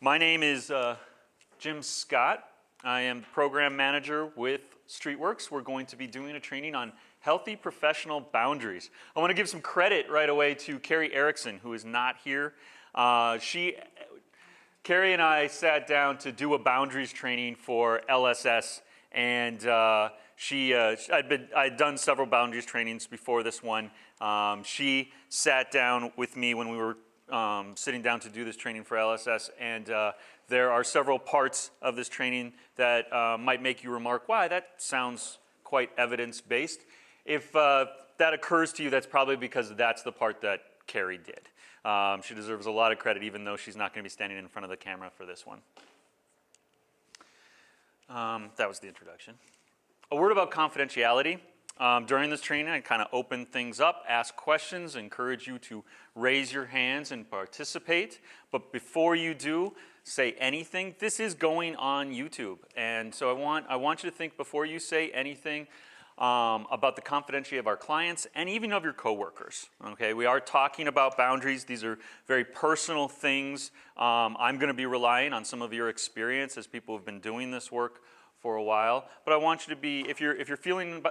My name is Jim Scott. I am program manager with StreetWorks. We're going to be doing a training on healthy professional boundaries. I want to give some credit right away to Carrie Erickson, who is not here. Carrie and I sat down to do a boundaries training for LSS, and I'd done several boundaries trainings before this one. She sat down with me when we were sitting down to do this training for LSS, and there are several parts of this training that might make you remark, wow, that sounds quite evidence-based. If that occurs to you, that's probably because that's the part that Carrie did. She deserves a lot of credit, even though she's not going to be standing in front of the camera for this one. That was the introduction. A word about confidentiality. During this training, I kind of open things up, ask questions, encourage you to raise your hands and participate. But before you do say anything, this is going on YouTube. And so I want you to think before you say anything about the confidentiality of our clients and even of your coworkers. Okay, we are talking about boundaries. These are very personal things. I'm going to be relying on some of your experience as people who've been doing this work for a while. But I want you to be, if you're feeling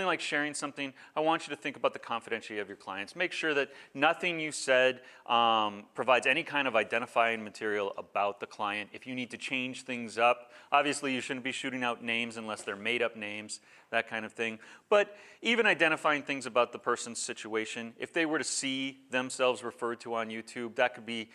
like sharing something, I want you to think about the confidentiality of your clients. Make sure that nothing you said provides any kind of identifying material about the client. If you need to change things up, obviously you shouldn't be shooting out names unless they're made up names, that kind of thing. But even identifying things about the person's situation, if they were to see themselves referred to on YouTube, that could be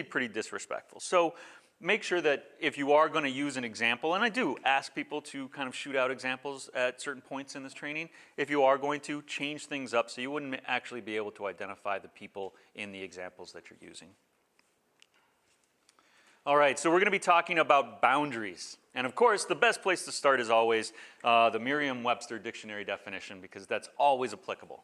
pretty disrespectful. So make sure that if you are going to use an example, and I do ask people to kind of shoot out examples at certain points in this training, if you are going to change things up so you wouldn't actually be able to identify the people in the examples that you're using. All right, so we're going to be talking about boundaries. And of course, the best place to start is always the Merriam-Webster dictionary definition, because that's always applicable.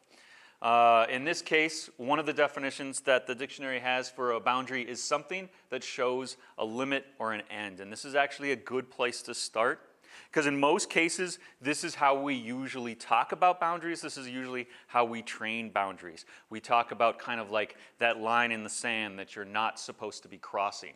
In this case, one of the definitions that the dictionary has for a boundary is something that shows a limit or an end. And this is actually a good place to start, because in most cases, this is how we usually talk about boundaries. This is usually how we train boundaries. We talk about kind of like that line in the sand that you're not supposed to be crossing.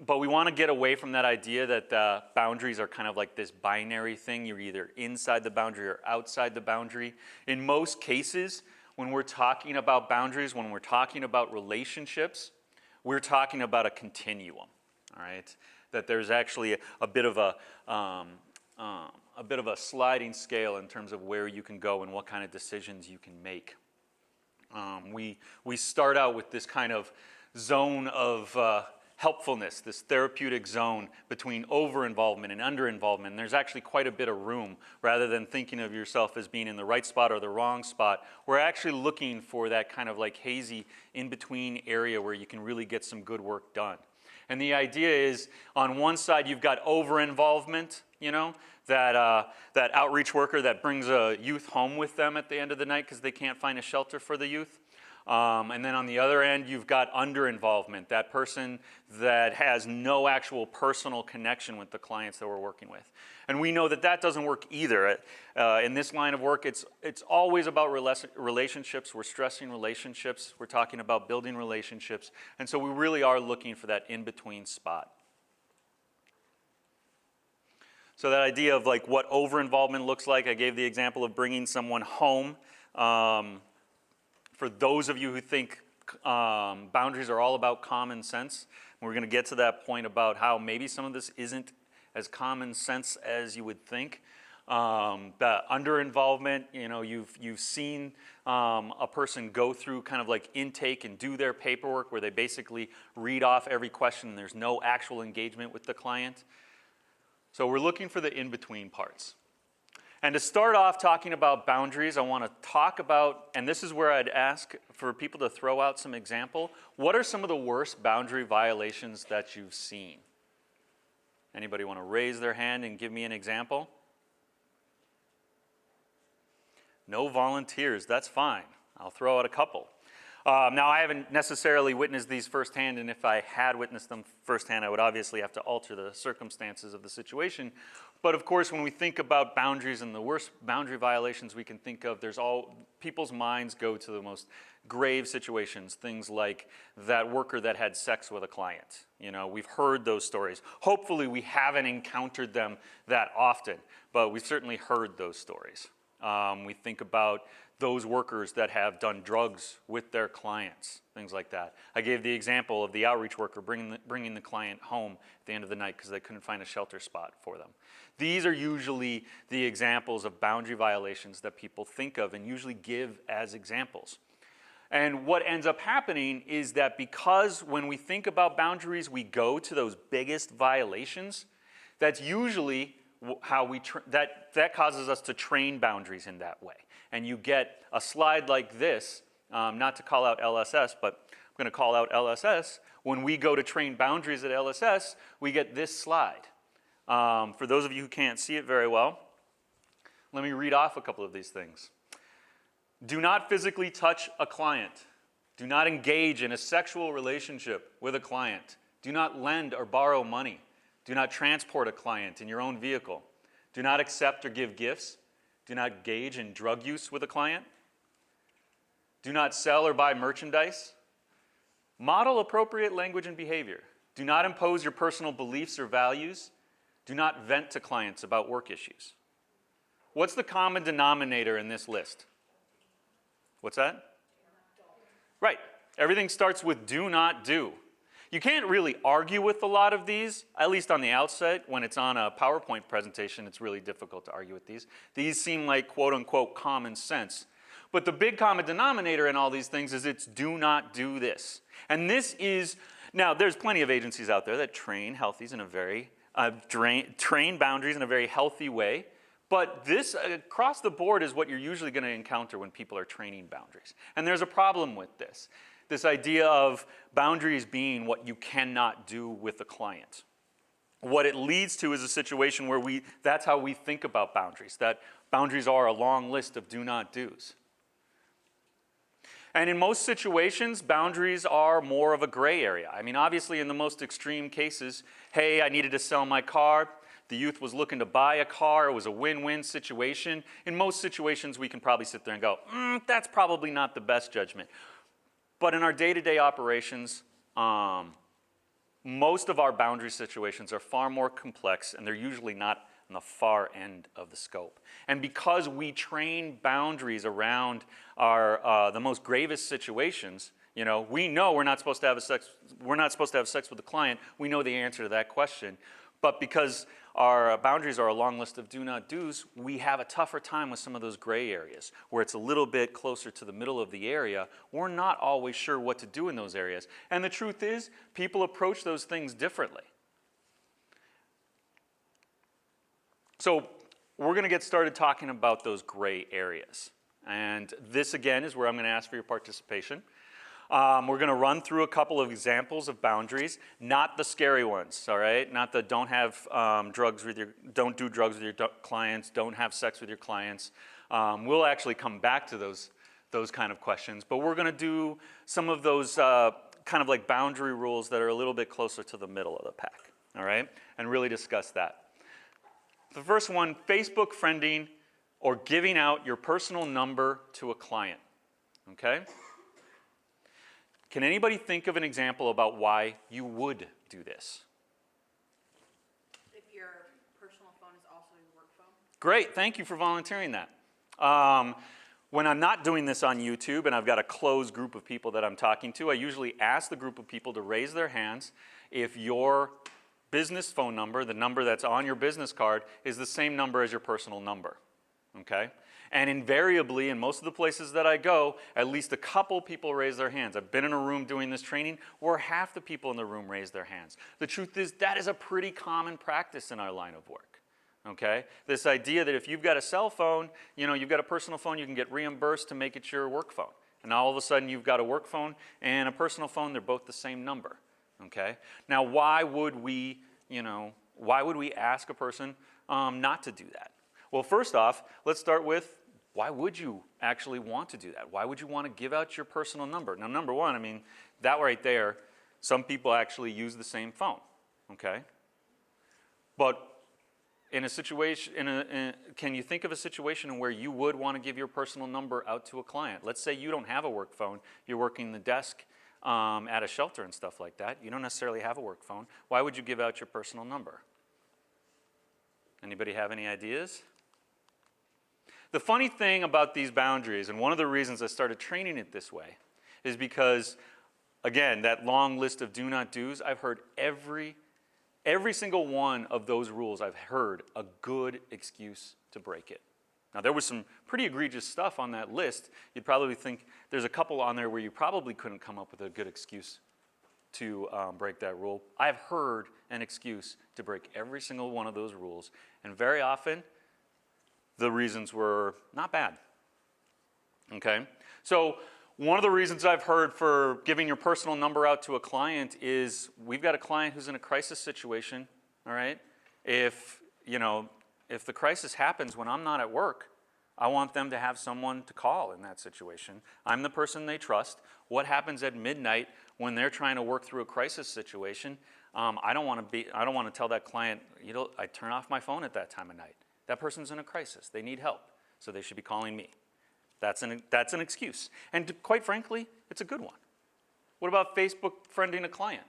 But we want to get away from that idea that boundaries are kind of like this binary thing. You're either inside the boundary or outside the boundary. In most cases, when we're talking about boundaries, when we're talking about relationships, we're talking about a continuum, all right? That there's actually a bit of a sliding scale in terms of where you can go and what kind of decisions you can make. We start out with this kind of zone of helpfulness, this therapeutic zone between over-involvement and under-involvement. And there's actually quite a bit of room. Rather than thinking of yourself as being in the right spot or the wrong spot, we're actually looking for that kind of like hazy in-between area where you can really get some good work done. And the idea is, on one side, you've got over-involvement, you know, that outreach worker that brings a youth home with them at the end of the night because they can't find a shelter for the youth. And then on the other end, you've got under-involvement, that person that has no actual personal connection with the clients that we're working with. And we know that that doesn't work either. In this line of work, it's always about relationships. We're stressing relationships. We're talking about building relationships. And so we really are looking for that in-between spot. So that idea of like what over-involvement looks like, I gave the example of bringing someone home. For those of you who think boundaries are all about common sense, we're going to get to that point about how maybe some of this isn't as common sense as you would think. The under-involvement, you know, you've seen a person go through kind of like intake and do their paperwork where they basically read off every question and there's no actual engagement with the client. So we're looking for the in-between parts. And to start off talking about boundaries, I want to talk about, and this is where I'd ask for people to throw out some example. What are some of the worst boundary violations that you've seen? Anybody want to raise their hand and give me an example? No volunteers, that's fine. I'll throw out a couple. Now, I haven't necessarily witnessed these firsthand, and if I had witnessed them firsthand, I would obviously have to alter the circumstances of the situation. But of course, when we think about boundaries and the worst boundary violations we can think of, people's minds go to the most grave situations, things like that worker that had sex with a client. You know, we've heard those stories. Hopefully, we haven't encountered them that often, but we've certainly heard those stories. We think about those workers that have done drugs with their clients, things like that. I gave the example of the outreach worker bringing the client home at the end of the night because they couldn't find a shelter spot for them. These are usually the examples of boundary violations that people think of and usually give as examples. And what ends up happening is that because when we think about boundaries, we go to those biggest violations, that's usually how that causes us to train boundaries in that way. And you get a slide like this, not to call out LSS, but I'm going to call out LSS. When we go to train boundaries at LSS, we get this slide. For those of you who can't see it very well, let me read off a couple of these things. Do not physically touch a client. Do not engage in a sexual relationship with a client. Do not lend or borrow money. Do not transport a client in your own vehicle. Do not accept or give gifts. Do not engage in drug use with a client. Do not sell or buy merchandise. Model appropriate language and behavior. Do not impose your personal beliefs or values. Do not vent to clients about work issues. What's the common denominator in this list? What's that? Right. Everything starts with do not do. You can't really argue with a lot of these, at least on the outset. When it's on a PowerPoint presentation, it's really difficult to argue with these. These seem like quote-unquote common sense. But the big common denominator in all these things is it's do not do this. And this is, now there's plenty of agencies out there that train healthies in a very, train boundaries in a very healthy way. But this, across the board, is what you're usually going to encounter when people are training boundaries. And there's a problem with this. This idea of boundaries being what you cannot do with a client. What it leads to is a situation where that's how we think about boundaries, that boundaries are a long list of do not do's. And in most situations, boundaries are more of a gray area. I mean, obviously, in the most extreme cases, hey, I needed to sell my car. The youth was looking to buy a car. It was a win-win situation. In most situations, we can probably sit there and go, that's probably not the best judgment. But in our day-to-day operations, most of our boundary situations are far more complex, and they're usually not on the far end of the scope. And because we train boundaries around the most gravest situations, you know, we know we're not supposed to have sex with the client. We know the answer to that question. But because our boundaries are a long list of do not do's, we have a tougher time with some of those gray areas where it's a little bit closer to the middle of the area. We're not always sure what to do in those areas. And the truth is, people approach those things differently. So we're going to get started talking about those gray areas. And this, again, is where I'm going to ask for your participation. We're going to run through a couple of examples of boundaries, not the scary ones, all right? Not the don't do drugs with your clients, don't have sex with your clients. We'll actually come back to those kind of questions, but we're going to do some of those kind of like boundary rules that are a little bit closer to the middle of the pack, all right? And really discuss that. The first one, Facebook friending or giving out your personal number to a client, okay? Can anybody think of an example about why you would do this? If your personal phone is also your work phone. Great, thank you for volunteering that. When I'm not doing this on YouTube and I've got a closed group of people that I'm talking to, I usually ask the group of people to raise their hands if your business phone number, the number that's on your business card, is the same number as your personal number, okay? And invariably, in most of the places that I go, at least a couple people raise their hands. I've been in a room doing this training where half the people in the room raise their hands. The truth is, that is a pretty common practice in our line of work, okay? This idea that if you've got a cell phone, you know, you've got a personal phone, you can get reimbursed to make it your work phone. And all of a sudden, you've got a work phone and a personal phone, they're both the same number, okay? Now, why would we ask a person not to do that? Well, first off, let's start with, Why would you actually want to do that? Why would you want to give out your personal number? Now, number one, I mean, that right there, some people actually use the same phone, okay? But in a situation, can you think of a situation where you would want to give your personal number out to a client? Let's say you don't have a work phone. You're working the desk at a shelter and stuff like that. You don't necessarily have a work phone. Why would you give out your personal number? Anybody have any ideas? The funny thing about these boundaries, and one of the reasons I started training it this way, is because, again, that long list of do not do's, I've heard every single one of those rules, I've heard a good excuse to break it. Now, there was some pretty egregious stuff on that list. You'd probably think there's a couple on there where you probably couldn't come up with a good excuse to break that rule. I've heard an excuse to break every single one of those rules, and very often, the reasons were not bad, okay? So one of the reasons I've heard for giving your personal number out to a client is we've got a client who's in a crisis situation, all right? If the crisis happens when I'm not at work, I want them to have someone to call in that situation. I'm the person they trust. What happens at midnight when they're trying to work through a crisis situation? I don't want to tell that client, I turn off my phone at that time of night. That person's in a crisis. They need help, so they should be calling me. That's an excuse. And quite frankly, it's a good one. What about Facebook friending a client?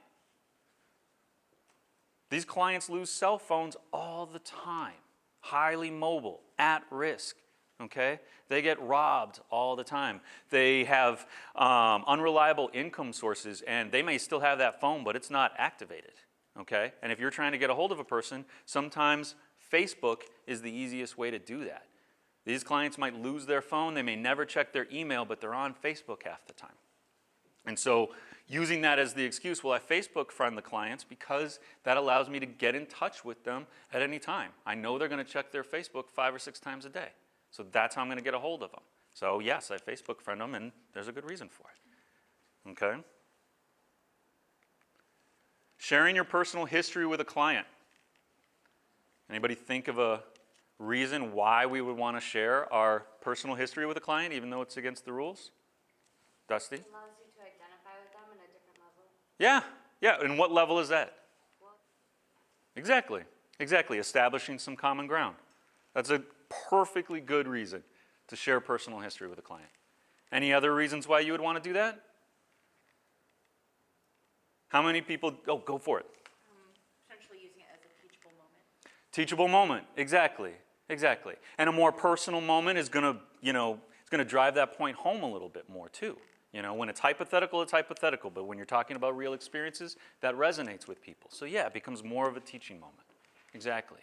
These clients lose cell phones all the time, highly mobile, at risk, okay? They get robbed all the time. They have unreliable income sources, and they may still have that phone, but it's not activated, okay? And if you're trying to get a hold of a person, sometimes Facebook is the easiest way to do that. These clients might lose their phone. They may never check their email, but they're on Facebook half the time. And so using that as the excuse, well, I Facebook friend the clients because that allows me to get in touch with them at any time. I know they're going to check their Facebook 5 or 6 times a day. So that's how I'm going to get a hold of them. So yes, I Facebook friend them, and there's a good reason for it. Okay? Sharing your personal history with a client. Anybody think of a reason why we would want to share our personal history with a client, even though it's against the rules? Dusty? It allows you to identify with them at a different level. Yeah. And what level is that? What? Exactly. Establishing some common ground. That's a perfectly good reason to share personal history with a client. Any other reasons why you would want to do that? How many people? Oh, go for it. Potentially using it as a teachable moment. Teachable moment, exactly. And a more personal moment is going to drive that point home a little bit more too. When it's hypothetical, but when you're talking about real experiences, that resonates with people. So yeah, it becomes more of a teaching moment. Exactly.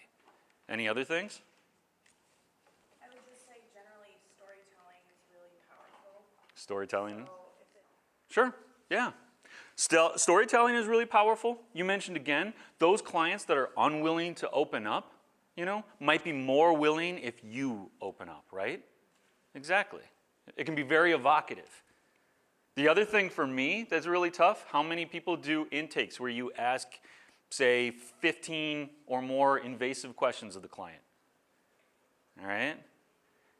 Any other things? I would just say generally storytelling is really powerful. Storytelling? So if it, Sure, yeah. Storytelling is really powerful. You mentioned again, those clients that are unwilling to open up, might be more willing if you open up, right? Exactly. It can be very evocative. The other thing for me that's really tough, how many people do intakes where you ask, say, 15 or more invasive questions of the client? All right?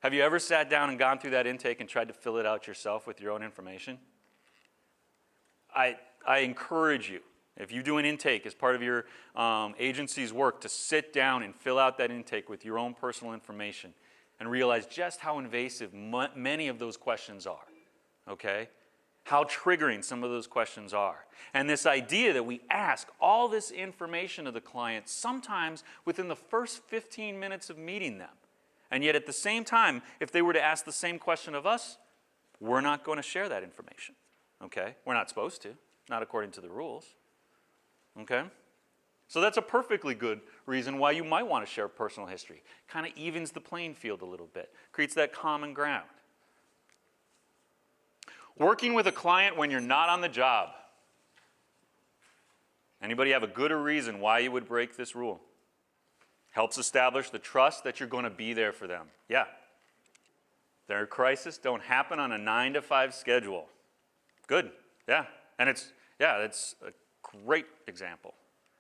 Have you ever sat down and gone through that intake and tried to fill it out yourself with your own information? I encourage you, if you do an intake as part of your agency's work, to sit down and fill out that intake with your own personal information and realize just how invasive many of those questions are, okay? How triggering some of those questions are. And this idea that we ask all this information of the client sometimes within the first 15 minutes of meeting them. And yet at the same time, if they were to ask the same question of us, we're not going to share that information. Okay? We're not supposed to, not according to the rules. Okay? So that's a perfectly good reason why you might want to share personal history. Kind of evens the playing field a little bit, creates that common ground. Working with a client when you're not on the job. Anybody have a good reason why you would break this rule? Helps establish the trust that you're going to be there for them. Yeah. Their crisis don't happen on a 9-to-5 schedule. Good. Yeah. And it's a great example.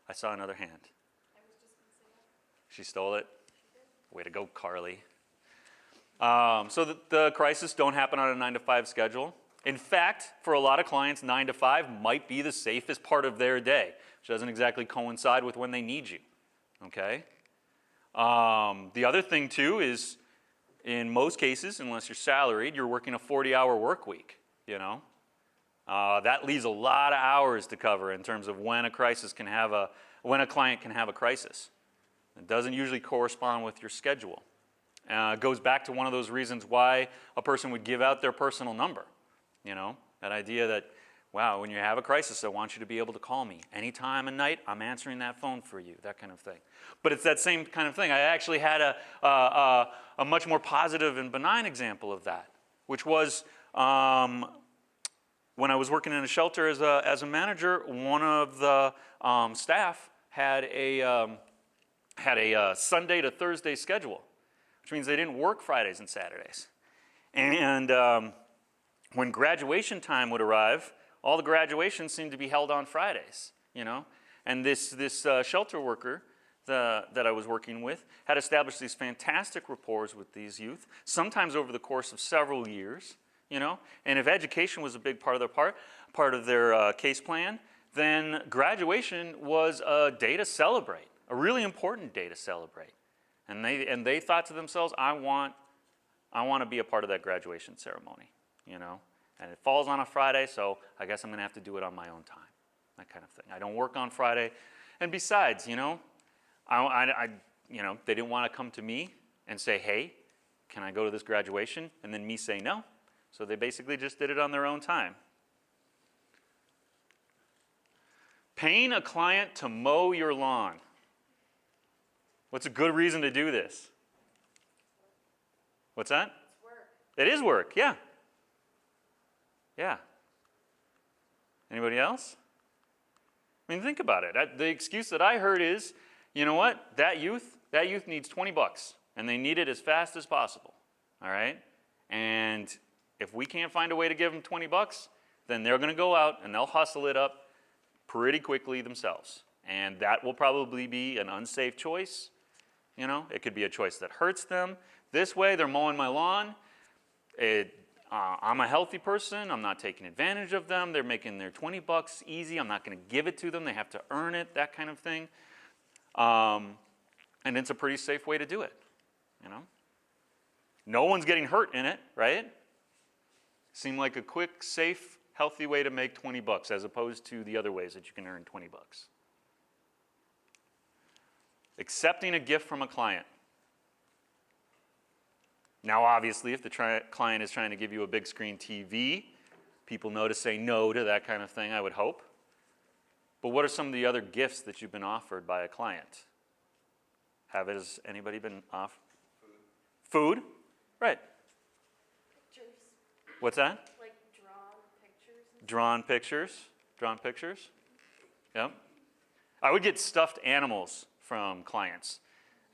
I saw another hand. I was just going to say that. She stole it. Way to go, Carly. So the crises don't happen on a 9 to 5 schedule. In fact, for a lot of clients, 9 to 5 might be the safest part of their day, which doesn't exactly coincide with when they need you, okay? The other thing too is, in most cases, unless you're salaried, you're working a 40-hour work week, you know? That leaves a lot of hours to cover in terms of when a crisis can have when a client can have a crisis. It doesn't usually correspond with your schedule. It goes back to one of those reasons why a person would give out their personal number. You know, that idea that, wow, when you have a crisis, I want you to be able to call me. Anytime at night, I'm answering that phone for you, that kind of thing. But it's that same kind of thing. I actually had a much more positive and benign example of that, which was when I was working in a shelter as a manager, one of the staff had a Sunday to Thursday schedule, which means they didn't work Fridays and Saturdays. And when graduation time would arrive, all the graduations seemed to be held on Fridays, you know? And this shelter worker that I was working with had established these fantastic rapport with these youth, sometimes over the course of several years, you know? And if education was a big part of their case plan, then graduation was a day to celebrate, a really important day to celebrate. And they thought to themselves, I want to be a part of that graduation ceremony, you know? And it falls on a Friday, so I guess I'm going to have to do it on my own time, that kind of thing. I don't work on Friday. And besides, you know, you know, they didn't want to come to me and say, hey, can I go to this graduation? And then me say no. So they basically just did it on their own time. Paying a client to mow your lawn. What's a good reason to do this? What's that? It's work. It is work, yeah. Yeah. Anybody else? I mean, think about it. The excuse that I heard is, you know what? That youth needs 20 bucks, and they need it as fast as possible, all right? And if we can't find a way to give them 20 bucks, then they're going to go out and they'll hustle it up pretty quickly themselves. And that will probably be an unsafe choice. You know, it could be a choice that hurts them. This way, they're mowing my lawn. I'm a healthy person. I'm not taking advantage of them. They're making their 20 bucks easy. I'm not going to give it to them. They have to earn it, that kind of thing. And it's a pretty safe way to do it, you know. No one's getting hurt in it, right? Seemed like a quick, safe, healthy way to make 20 bucks as opposed to the other ways that you can earn 20 bucks. Accepting a gift from a client. Now, obviously, if the client is trying to give you a big screen TV, people know to say no to that kind of thing, I would hope. But what are some of the other gifts that you've been offered by a client? Has anybody been offered? Food? Right. Pictures. What's that? Like drawn pictures. Drawn pictures. Drawn pictures. Yep. I would get stuffed animals from clients.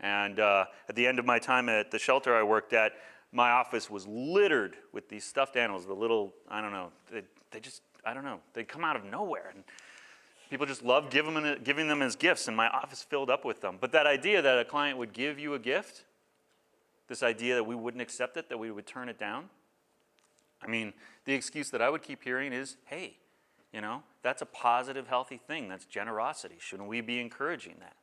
And at the end of my time at the shelter I worked at, my office was littered with these stuffed animals, the little, I don't know, they just, I don't know, they come out of nowhere. And people just love giving them as gifts, and my office filled up with them. But that idea that a client would give you a gift, this idea that we wouldn't accept it, that we would turn it down, I mean, the excuse that I would keep hearing is, hey, you know, that's a positive, healthy thing. That's generosity. Shouldn't we be encouraging that?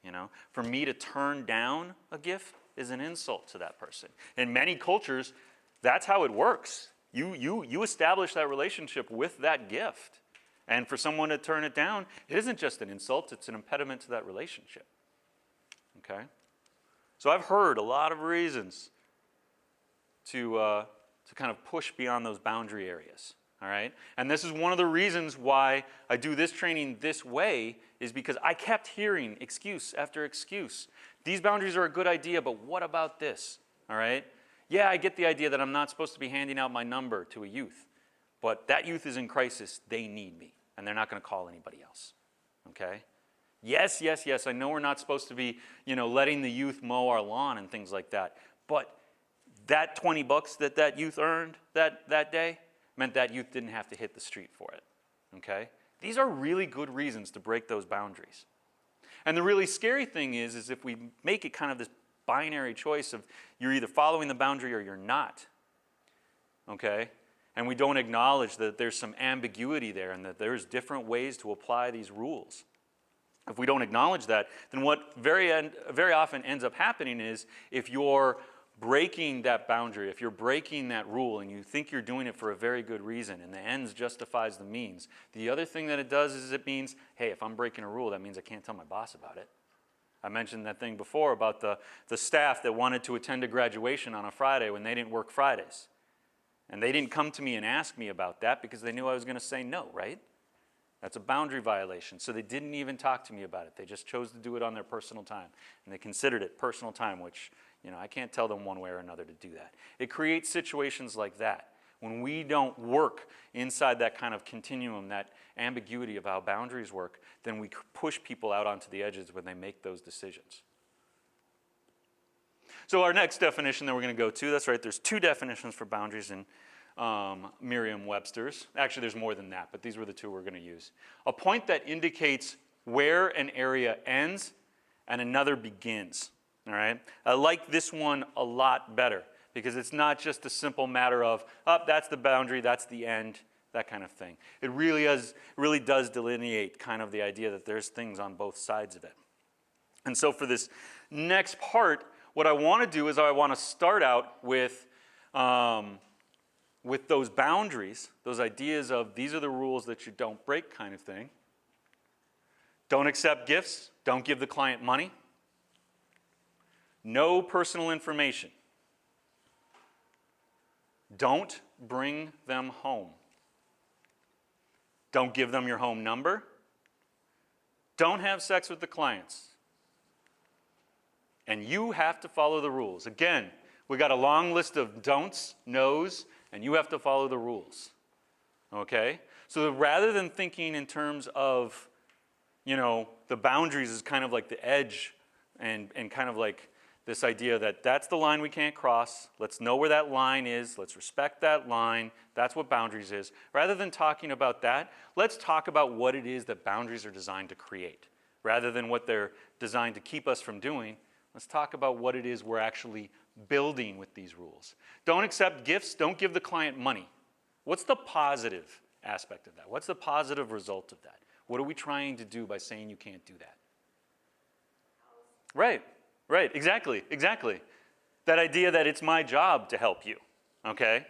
You know, for me to turn down a gift is an insult to that person. In many cultures, that's how it works. You establish that relationship with that gift. And for someone to turn it down, it isn't just an insult, it's an impediment to that relationship. Okay? So I've heard a lot of reasons to kind of push beyond those boundary areas. All right? And this is one of the reasons why I do this training this way, is because I kept hearing excuse after excuse. These boundaries are a good idea, but what about this? All right? Yeah, I get the idea that I'm not supposed to be handing out my number to a youth, but that youth is in crisis. They need me, and they're not going to call anybody else. Okay? Yes, yes, yes, I know we're not supposed to be, you know, letting the youth mow our lawn and things like that, but that 20 bucks that youth earned that day meant that youth didn't have to hit the street for it, okay? These are really good reasons to break those boundaries. And the really scary thing is if we make it kind of this binary choice of you're either following the boundary or you're not, okay? And we don't acknowledge that there's some ambiguity there and that there's different ways to apply these rules. If we don't acknowledge that, then what very often ends up happening is if you're breaking that boundary, if you're breaking that rule and you think you're doing it for a very good reason and the ends justifies the means, the other thing that it does is it means, hey, if I'm breaking a rule, that means I can't tell my boss about it. I mentioned that thing before about the staff that wanted to attend a graduation on a Friday when they didn't work Fridays. And they didn't come to me and ask me about that because they knew I was going to say no, right? That's a boundary violation. So they didn't even talk to me about it. They just chose to do it on their personal time. And they considered it personal time, which, you know, I can't tell them one way or another to do that. It creates situations like that. When we don't work inside that kind of continuum, that ambiguity of how boundaries work, then we push people out onto the edges when they make those decisions. So our next definition that we're going to go to, that's right, there's 2 definitions for boundaries in Merriam-Webster's. Actually, there's more than that, but these were the 2 we're going to use. A point that indicates where an area ends and another begins. All right? I like this one a lot better because it's not just a simple matter of, oh, that's the boundary, that's the end, that kind of thing. It really does delineate kind of the idea that there's things on both sides of it. And so for this next part, what I want to do is I want to start out with those boundaries, those ideas of these are the rules that you don't break kind of thing. Don't accept gifts. Don't give the client money. No personal information. Don't bring them home. Don't give them your home number. Don't have sex with the clients. And you have to follow the rules. Again, we got a long list of don'ts, no's, and you have to follow the rules. Okay? So rather than thinking in terms of, you know, the boundaries is kind of like the edge and kind of like this idea that that's the line we can't cross. Let's know where that line is. Let's respect that line. That's what boundaries is. Rather than talking about that, let's talk about what it is that boundaries are designed to create. Rather than what they're designed to keep us from doing, let's talk about what it is we're actually building with these rules. Don't accept gifts. Don't give the client money. What's the positive aspect of that? What's the positive result of that? What are we trying to do by saying you can't do that? Right, exactly. That idea that it's my job to help you, okay?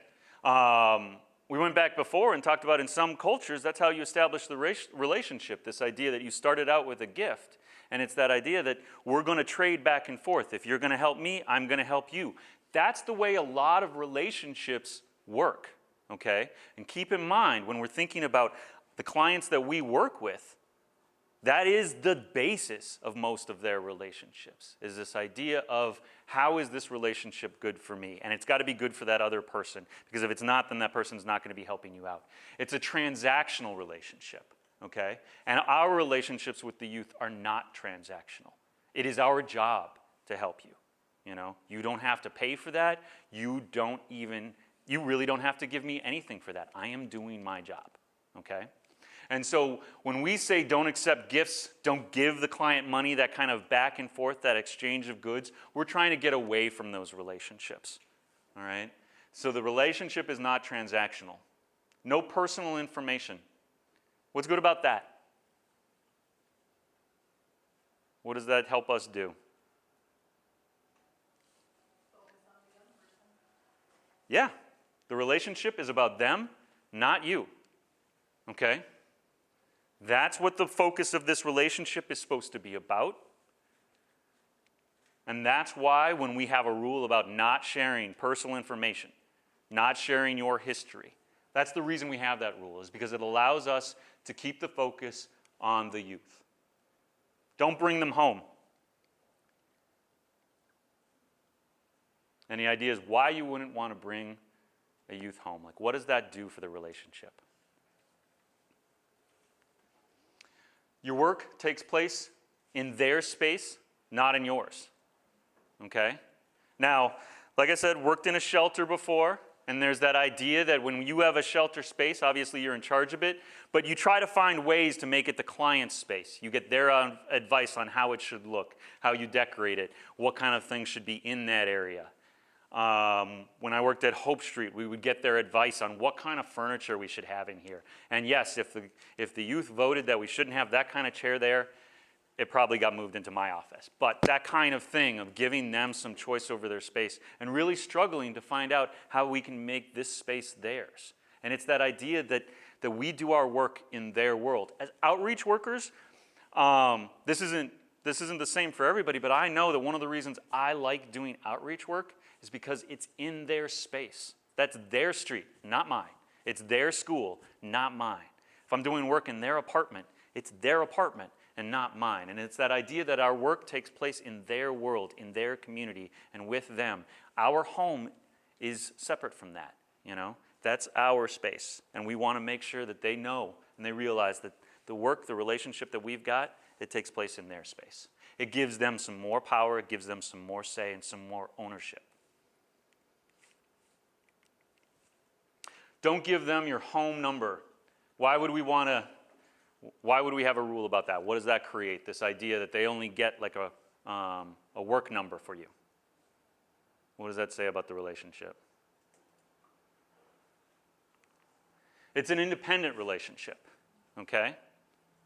We went back before and talked about in some cultures, that's how you establish the relationship, this idea that you started out with a gift. And it's that idea that we're going to trade back and forth. If you're going to help me, I'm going to help you. That's the way a lot of relationships work, okay? And keep in mind, when we're thinking about the clients that we work with, that is the basis of most of their relationships, is this idea of how is this relationship good for me? And it's got to be good for that other person, because if it's not, then that person's not going to be helping you out. It's a transactional relationship, okay? And our relationships with the youth are not transactional. It is our job to help you, you know? You don't have to pay for that. You really don't have to give me anything for that. I am doing my job, okay? And so when we say don't accept gifts, don't give the client money, that kind of back and forth, that exchange of goods, we're trying to get away from those relationships, all right? So the relationship is not transactional. No personal information. What's good about that? What does that help us do? Yeah, the relationship is about them, not you, okay? That's what the focus of this relationship is supposed to be about. And that's why when we have a rule about not sharing personal information, not sharing your history, that's the reason we have that rule, is because it allows us to keep the focus on the youth. Don't bring them home. Any ideas why you wouldn't want to bring a youth home? Like, what does that do for the relationship? Your work takes place in their space, not in yours, okay? Now, like I said, worked in a shelter before. And there's that idea that when you have a shelter space, obviously you're in charge of it, but you try to find ways to make it the client's space. You get their advice on how it should look, how you decorate it, what kind of things should be in that area. When I worked at Hope Street, we would get their advice on what kind of furniture we should have in here. And yes, if the youth voted that we shouldn't have that kind of chair there, it probably got moved into my office. But that kind of thing of giving them some choice over their space and really struggling to find out how we can make this space theirs. And it's that idea that we do our work in their world. As outreach workers, this isn't the same for everybody, but I know that one of the reasons I like doing outreach work is because it's in their space. That's their street, not mine. It's their school, not mine. If I'm doing work in their apartment, it's their apartment and not mine. And it's that idea that our work takes place in their world, in their community, and with them. Our home is separate from that, you know? That's our space. And we want to make sure that they know and they realize that the work, the relationship that we've got, it takes place in their space. It gives them some more power, it gives them some more say and some more ownership. Don't give them your home number. Why would we have a rule about that? What does that create? This idea that they only get like a work number for you. What does that say about the relationship? It's an independent relationship, okay?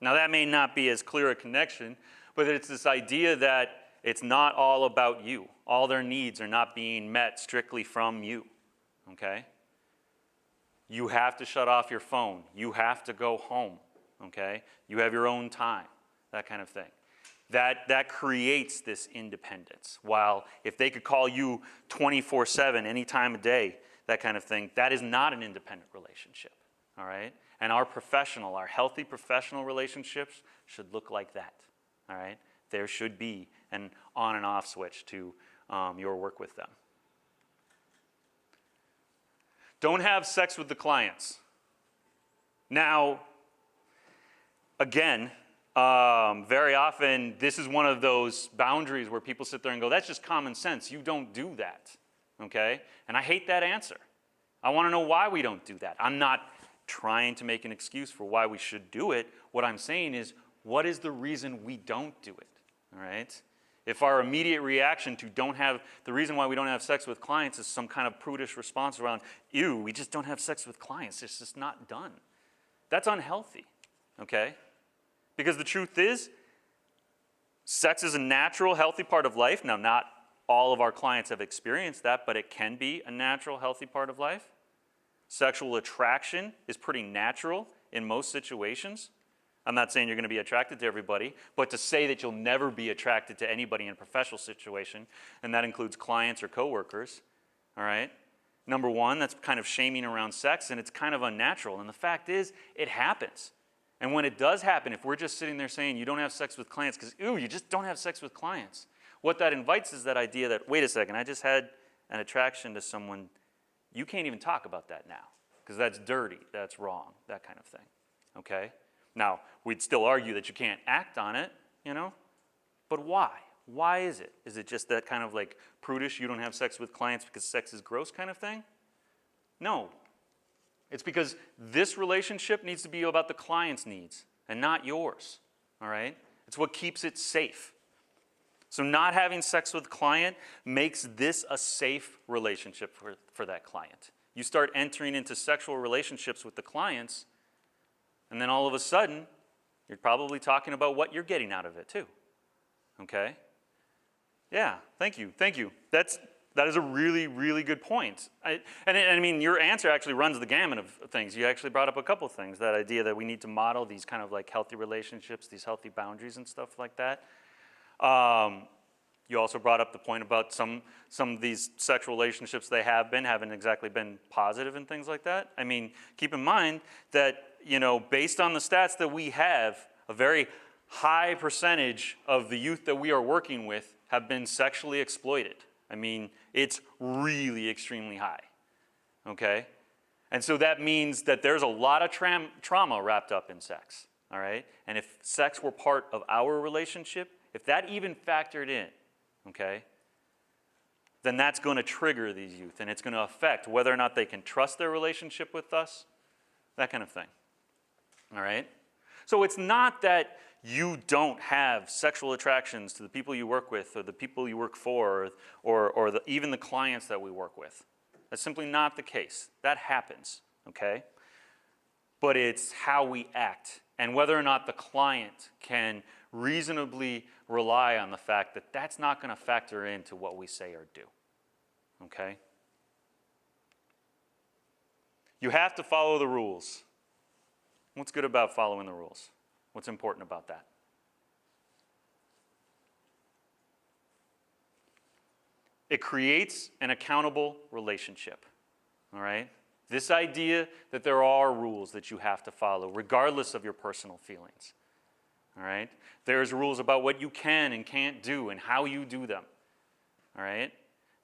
Now that may not be as clear a connection, but it's this idea that it's not all about you. All their needs are not being met strictly from you, okay? You have to shut off your phone. You have to go home, okay? You have your own time, that kind of thing. That creates this independence. While if they could call you 24/7, any time of day, that kind of thing, that is not an independent relationship, all right? And our healthy professional relationships should look like that, all right? There should be an on and off switch to your work with them. Don't have sex with the clients. Now, again, very often this is one of those boundaries where people sit there and go, that's just common sense. You don't do that, okay? And I hate that answer. I want to know why we don't do that. I'm not trying to make an excuse for why we should do it. What I'm saying is, what is the reason we don't do it, all right? If our immediate reaction to the reason why we don't have sex with clients is some kind of prudish response around, ew, we just don't have sex with clients, it's just not done. That's unhealthy, okay? Because the truth is, sex is a natural, healthy part of life. Now, not all of our clients have experienced that, but it can be a natural, healthy part of life. Sexual attraction is pretty natural in most situations. I'm not saying you're going to be attracted to everybody, but to say that you'll never be attracted to anybody in a professional situation, and that includes clients or coworkers, all right? Number one, that's kind of shaming around sex, and it's kind of unnatural. And the fact is, it happens. And when it does happen, if we're just sitting there saying you don't have sex with clients because, ooh, you just don't have sex with clients, what that invites is that idea that, wait a second, I just had an attraction to someone. You can't even talk about that now because that's dirty, that's wrong, that kind of thing, okay? Now, we'd still argue that you can't act on it, you know, but why? Why is it? Is it just that kind of like prudish, you don't have sex with clients because sex is gross kind of thing? No. It's because this relationship needs to be about the client's needs and not yours, all right? It's what keeps it safe. So not having sex with the client makes this a safe relationship for that client. You start entering into sexual relationships with the clients, and then all of a sudden, you're probably talking about what you're getting out of it too, okay? Yeah, thank you. That is a really, really good point. I mean, your answer actually runs the gamut of things. You actually brought up a couple things, that idea that we need to model these kind of like healthy relationships, these healthy boundaries and stuff like that. You also brought up the point about some of these sexual relationships they haven't exactly been positive and things like that. I mean, keep in mind that, you know, based on the stats that we have, a very high percentage of the youth that we are working with have been sexually exploited. I mean, it's really extremely high, okay? And so that means that there's a lot of trauma wrapped up in sex, all right? And if sex were part of our relationship, if that even factored in, okay, then that's going to trigger these youth, and it's going to affect whether or not they can trust their relationship with us, that kind of thing. All right? So it's not that you don't have sexual attractions to the people you work with or the people you work for or even the clients that we work with. That's simply not the case. That happens, okay? But it's how we act and whether or not the client can reasonably rely on the fact that that's not going to factor into what we say or do, okay? You have to follow the rules. What's good about following the rules? What's important about that? It creates an accountable relationship, all right? This idea that there are rules that you have to follow, regardless of your personal feelings, all right? There's rules about what you can and can't do and how you do them, all right?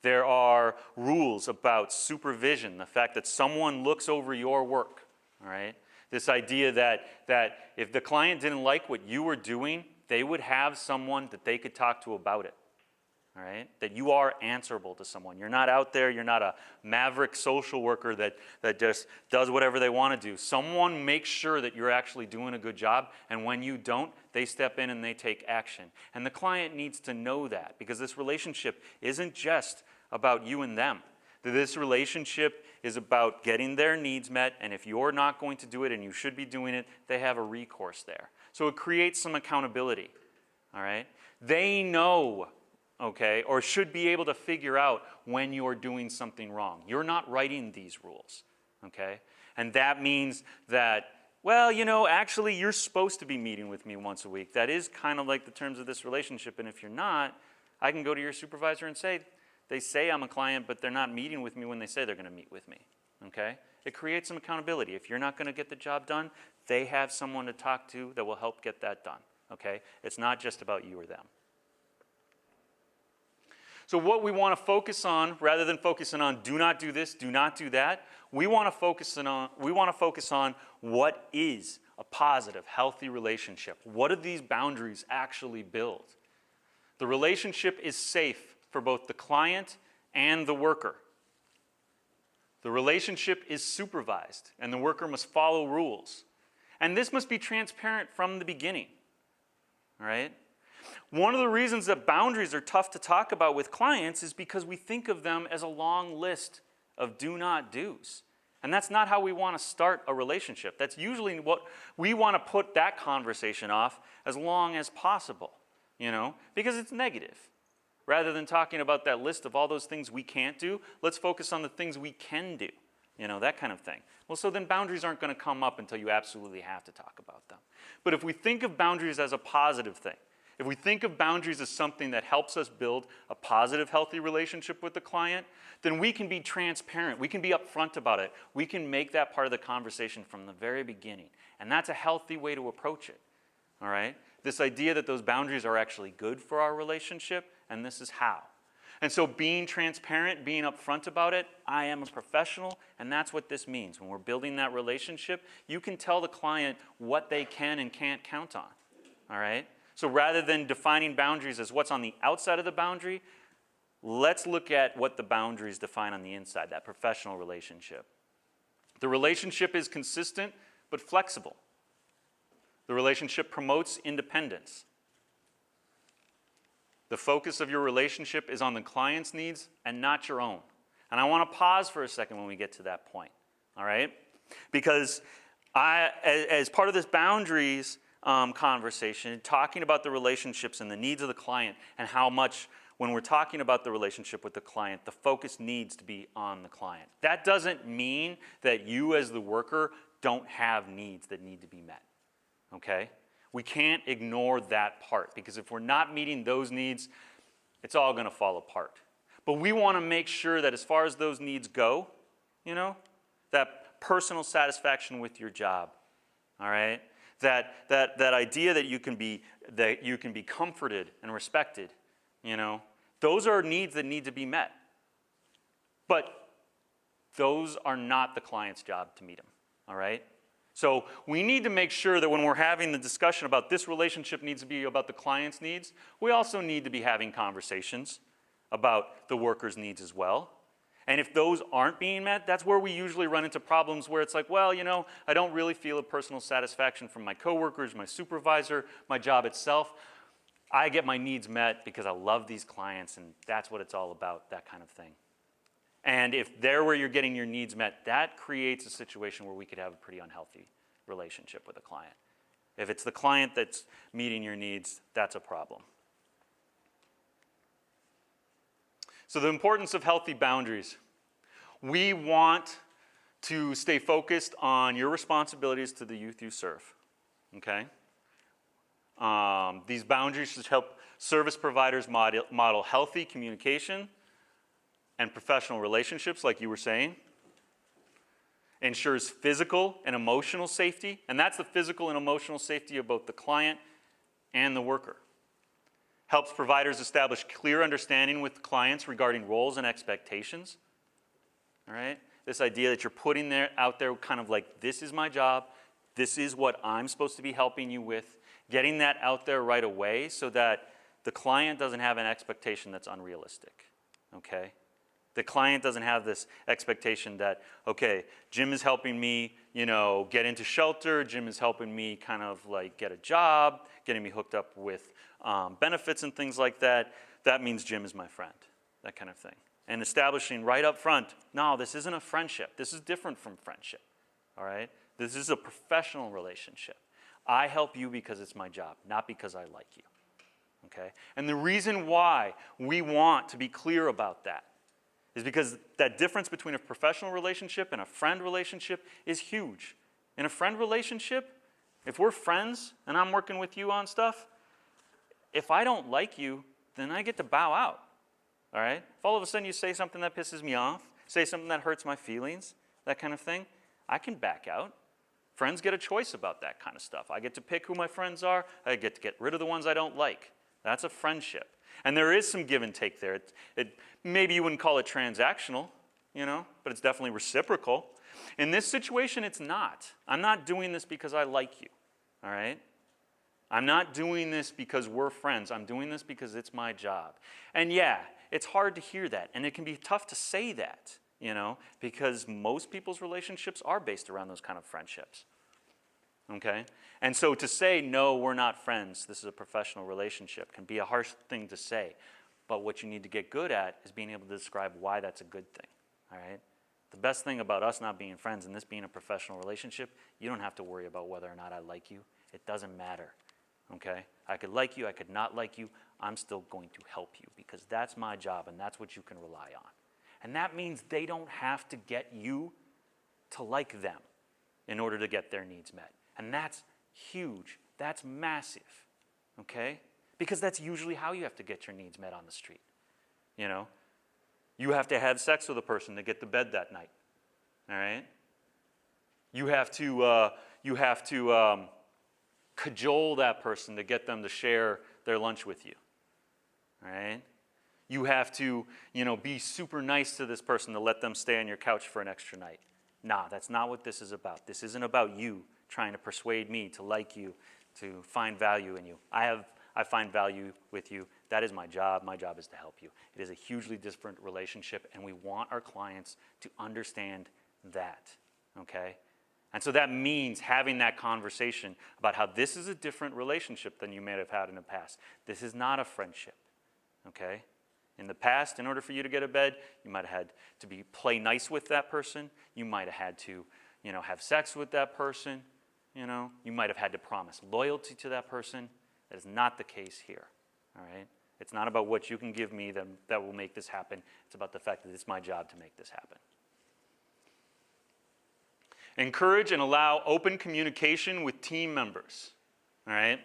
There are rules about supervision, the fact that someone looks over your work, all right? This idea that if the client didn't like what you were doing, they would have someone that they could talk to about it. All right? That you are answerable to someone. You're not out there, you're not a maverick social worker that just does whatever they want to do. Someone makes sure that you're actually doing a good job, and when you don't, they step in and they take action. And the client needs to know that, because this relationship isn't just about you and them. This relationship is about getting their needs met, and if you're not going to do it and you should be doing it, they have a recourse there. So it creates some accountability, all right? They know, okay, or should be able to figure out when you're doing something wrong. You're not writing these rules, okay? And that means that, well, you know, actually you're supposed to be meeting with me once a week. That is kind of like the terms of this relationship, and if you're not, I can go to your supervisor and say, they say I'm a client, but they're not meeting with me when they say they're going to meet with me, okay? It creates some accountability. If you're not going to get the job done, they have someone to talk to that will help get that done, okay? It's not just about you or them. So what we want to focus on, rather than focusing on do not do this, do not do that, we want to focus on what is a positive, healthy relationship. What do these boundaries actually build? The relationship is safe for both the client and the worker. The relationship is supervised, and the worker must follow rules. And this must be transparent from the beginning, all right? One of the reasons that boundaries are tough to talk about with clients is because we think of them as a long list of do not do's. And that's not how we want to start a relationship. That's usually what we want to put that conversation off as long as possible, you know, because it's negative. Rather than talking about that list of all those things we can't do, let's focus on the things we can do, you know, that kind of thing. Well, so then boundaries aren't going to come up until you absolutely have to talk about them. But if we think of boundaries as a positive thing, if we think of boundaries as something that helps us build a positive, healthy relationship with the client, then we can be transparent. We can be upfront about it. We can make that part of the conversation from the very beginning. And that's a healthy way to approach it, all right? This idea that those boundaries are actually good for our relationship, and this is how. And so being transparent, being upfront about it, I am a professional, and that's what this means. When we're building that relationship, you can tell the client what they can and can't count on, all right? So rather than defining boundaries as what's on the outside of the boundary, let's look at what the boundaries define on the inside, that professional relationship. The relationship is consistent but flexible. The relationship promotes independence. The focus of your relationship is on the client's needs and not your own. And I want to pause for a second when we get to that point, all right? Because as part of this boundaries conversation, talking about the relationships and the needs of the client and how much, when we're talking about the relationship with the client, the focus needs to be on the client. That doesn't mean that you as the worker don't have needs that need to be met, okay? We can't ignore that part, because if we're not meeting those needs, it's all going to fall apart. But we want to make sure that as far as those needs go, you know, that personal satisfaction with your job, all right? That idea that you can be comforted and respected, you know, those are needs that need to be met. But those are not the client's job to meet them, all right? So we need to make sure that when we're having the discussion about this relationship needs to be about the client's needs, we also need to be having conversations about the worker's needs as well. And if those aren't being met, that's where we usually run into problems where it's like, well, you know, I don't really feel a personal satisfaction from my coworkers, my supervisor, my job itself. I get my needs met because I love these clients and that's what it's all about, that kind of thing. And if they're where you're getting your needs met, that creates a situation where we could have a pretty unhealthy relationship with a client. If it's the client that's meeting your needs, that's a problem. So the importance of healthy boundaries. We want to stay focused on your responsibilities to the youth you serve, okay? These boundaries should help service providers model healthy communication and professional relationships, like you were saying. Ensures physical and emotional safety, and that's the physical and emotional safety of both the client and the worker. Helps providers establish clear understanding with clients regarding roles and expectations. All right? This idea that you're putting out there kind of like, this is my job, this is what I'm supposed to be helping you with, getting that out there right away so that the client doesn't have an expectation that's unrealistic, okay? The client doesn't have this expectation that, okay, Jim is helping me, you know, get into shelter, Jim is helping me kind of like get a job, getting me hooked up with benefits and things like that. That means Jim is my friend, that kind of thing. And establishing right up front, no, this isn't a friendship. This is different from friendship, all right? This is a professional relationship. I help you because it's my job, not because I like you, okay? And the reason why we want to be clear about that is because that difference between a professional relationship and a friend relationship is huge. In a friend relationship, if we're friends and I'm working with you on stuff, if I don't like you, then I get to bow out, all right? If all of a sudden you say something that pisses me off, say something that hurts my feelings, that kind of thing, I can back out. Friends get a choice about that kind of stuff. I get to pick who my friends are. I get to get rid of the ones I don't like. That's a friendship. And there is some give and take there. Maybe you wouldn't call it transactional, you know, but it's definitely reciprocal. In this situation, it's not. I'm not doing this because I like you, all right? I'm not doing this because we're friends. I'm doing this because it's my job. And yeah, it's hard to hear that, and it can be tough to say that, you know, because most people's relationships are based around those kind of friendships, okay? And so to say, no, we're not friends, this is a professional relationship, can be a harsh thing to say. But what you need to get good at is being able to describe why that's a good thing, all right? The best thing about us not being friends and this being a professional relationship, you don't have to worry about whether or not I like you. It doesn't matter, okay? I could like you, I could not like you. I'm still going to help you because that's my job and that's what you can rely on. And that means they don't have to get you to like them in order to get their needs met. And that's huge. That's massive, okay? Because that's usually how you have to get your needs met on the street, you know? You have to have sex with a person to get to bed that night, all right? You have to cajole that person to get them to share their lunch with you, all right? You have to, you know, be super nice to this person to let them stay on your couch for an extra night. Nah, that's not what this is about. This isn't about you trying to persuade me to like you, to find value in you. I find value with you. That is my job. My job is to help you. It is a hugely different relationship, and we want our clients to understand that, okay? And so that means having that conversation about how this is a different relationship than you may have had in the past. This is not a friendship, okay? In the past, in order for you to get a bed, you might have had to play nice with that person. You might have had to, you know, have sex with that person. You know, you might have had to promise loyalty to that person. That is not the case here, all right? It's not about what you can give me that will make this happen. It's about the fact that it's my job to make this happen. Encourage and allow open communication with team members, all right?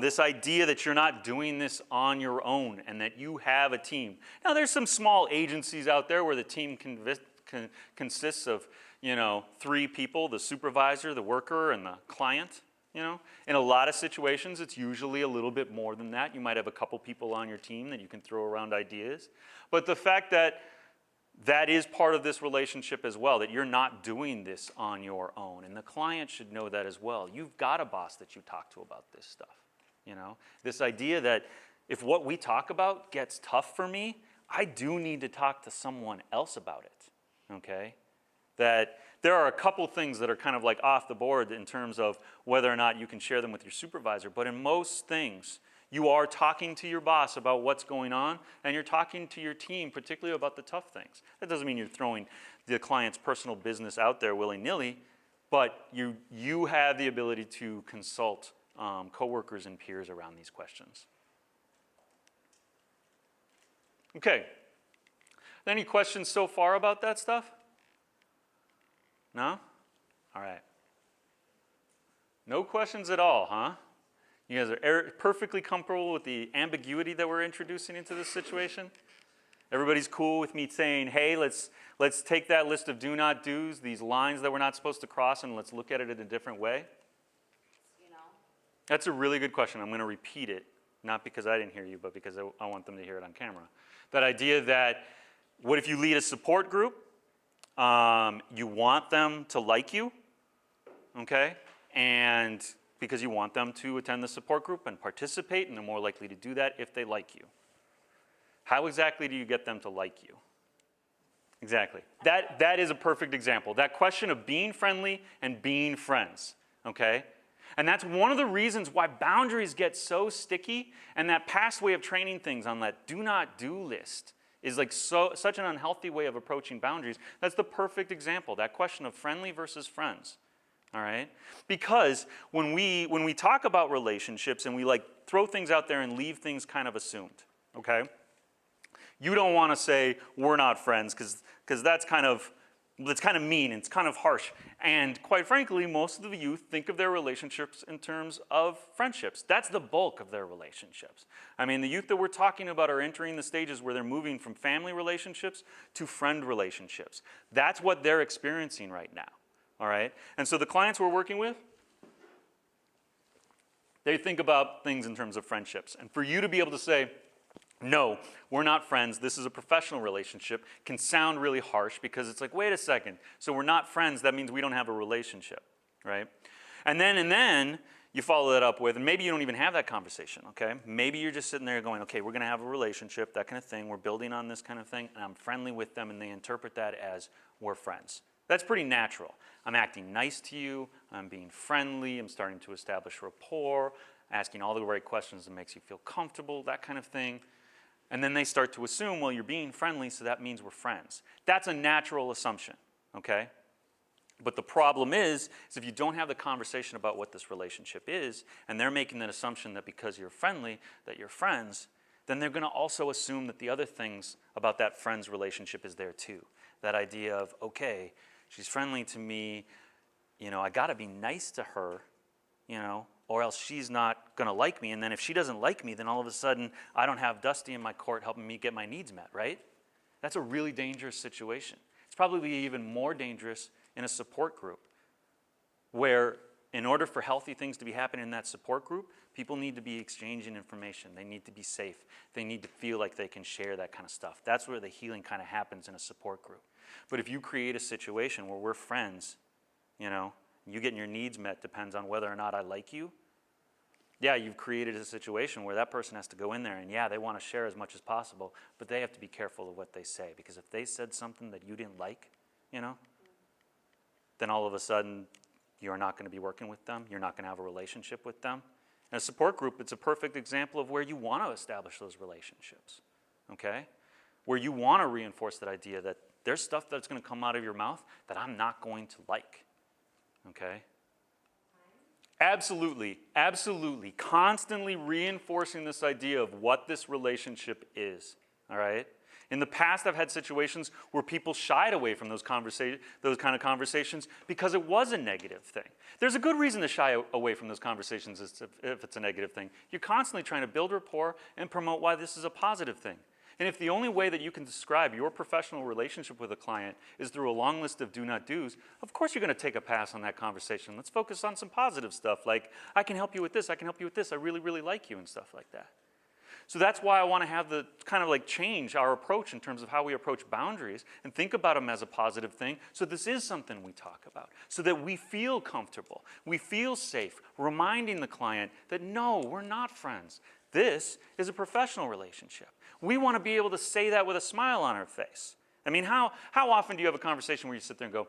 This idea that you're not doing this on your own and that you have a team. Now, there's some small agencies out there where the team consists of, you know, 3 people, the supervisor, the worker, and the client, you know. In a lot of situations, it's usually a little bit more than that. You might have a couple people on your team that you can throw around ideas. But the fact that that is part of this relationship as well, that you're not doing this on your own. And the client should know that as well. You've got a boss that you talk to about this stuff, you know. This idea that if what we talk about gets tough for me, I do need to talk to someone else about it, okay? That there are a couple things that are kind of like off the board in terms of whether or not you can share them with your supervisor, but in most things, you are talking to your boss about what's going on, and you're talking to your team, particularly about the tough things. That doesn't mean you're throwing the client's personal business out there willy-nilly, but you have the ability to consult coworkers and peers around these questions. Okay. Any questions so far about that stuff? No? All right. No questions at all, huh? You guys are perfectly comfortable with the ambiguity that we're introducing into this situation? Everybody's cool with me saying, hey, let's take that list of do not do's, these lines that we're not supposed to cross, and let's look at it in a different way? You know, That's a really good question. I'm going to repeat it, not because I didn't hear you, but because I want them to hear it on camera. That idea that, what if you lead a support group? You want them to like you, okay? And because you want them to attend the support group and participate, and they're more likely to do that if they like you. How exactly do you get them to like you? Exactly. That is a perfect example. That question of being friendly and being friends, okay? And that's one of the reasons why boundaries get so sticky, and that past way of training things on that do not do list is like such an unhealthy way of approaching boundaries. That's the perfect example, that question of friendly versus friends. All right? Because when we talk about relationships and we like throw things out there and leave things kind of assumed, okay? You don't want to say we're not friends because that's kind of mean and it's kind of harsh. And quite frankly, most of the youth think of their relationships in terms of friendships. That's the bulk of their relationships. I mean, the youth that we're talking about are entering the stages where they're moving from family relationships to friend relationships. That's what they're experiencing right now. All right? And so the clients we're working with, they think about things in terms of friendships. And for you to be able to say, no, we're not friends, this is a professional relationship, can sound really harsh because it's like, wait a second, so we're not friends, that means we don't have a relationship, right? And then you follow that up with, and maybe you don't even have that conversation, okay? Maybe you're just sitting there going, okay, we're going to have a relationship, that kind of thing, we're building on this kind of thing, and I'm friendly with them, and they interpret that as we're friends. That's pretty natural. I'm acting nice to you, I'm being friendly, I'm starting to establish rapport, asking all the right questions that makes you feel comfortable, that kind of thing. And then they start to assume, well, you're being friendly, so that means we're friends. That's a natural assumption, okay? But the problem is if you don't have the conversation about what this relationship is, and they're making that assumption that because you're friendly, that you're friends, then they're going to also assume that the other things about that friends relationship is there too. That idea of, okay, she's friendly to me, you know, I got to be nice to her, you know, or else she's not going to like me. And then if she doesn't like me, then all of a sudden I don't have Dusty in my court helping me get my needs met, right? That's a really dangerous situation. It's probably even more dangerous in a support group where in order for healthy things to be happening in that support group, people need to be exchanging information. They need to be safe. They need to feel like they can share that kind of stuff. That's where the healing kind of happens in a support group. But if you create a situation where we're friends, you know, you getting your needs met depends on whether or not I like you, yeah, you've created a situation where that person has to go in there and yeah, they want to share as much as possible, but they have to be careful of what they say because if they said something that you didn't like, you know, then all of a sudden you're not going to be working with them, you're not going to have a relationship with them. In a support group, it's a perfect example of where you want to establish those relationships, okay? Where you want to reinforce that idea that there's stuff that's going to come out of your mouth that I'm not going to like, okay? Absolutely, absolutely. Constantly reinforcing this idea of what this relationship is, all right? In the past, I've had situations where people shied away from those kind of conversations because it was a negative thing. There's a good reason to shy away from those conversations if it's a negative thing. You're constantly trying to build rapport and promote why this is a positive thing. And if the only way that you can describe your professional relationship with a client is through a long list of do not do's, of course you're going to take a pass on that conversation. Let's focus on some positive stuff like, I can help you with this, I can help you with this, I really, really like you and stuff like that. So that's why I want to have the kind of like change our approach in terms of how we approach boundaries and think about them as a positive thing. So this is something we talk about so that we feel comfortable, we feel safe, reminding the client that no, we're not friends. This is a professional relationship. We want to be able to say that with a smile on our face. I mean, how often do you have a conversation where you sit there and go,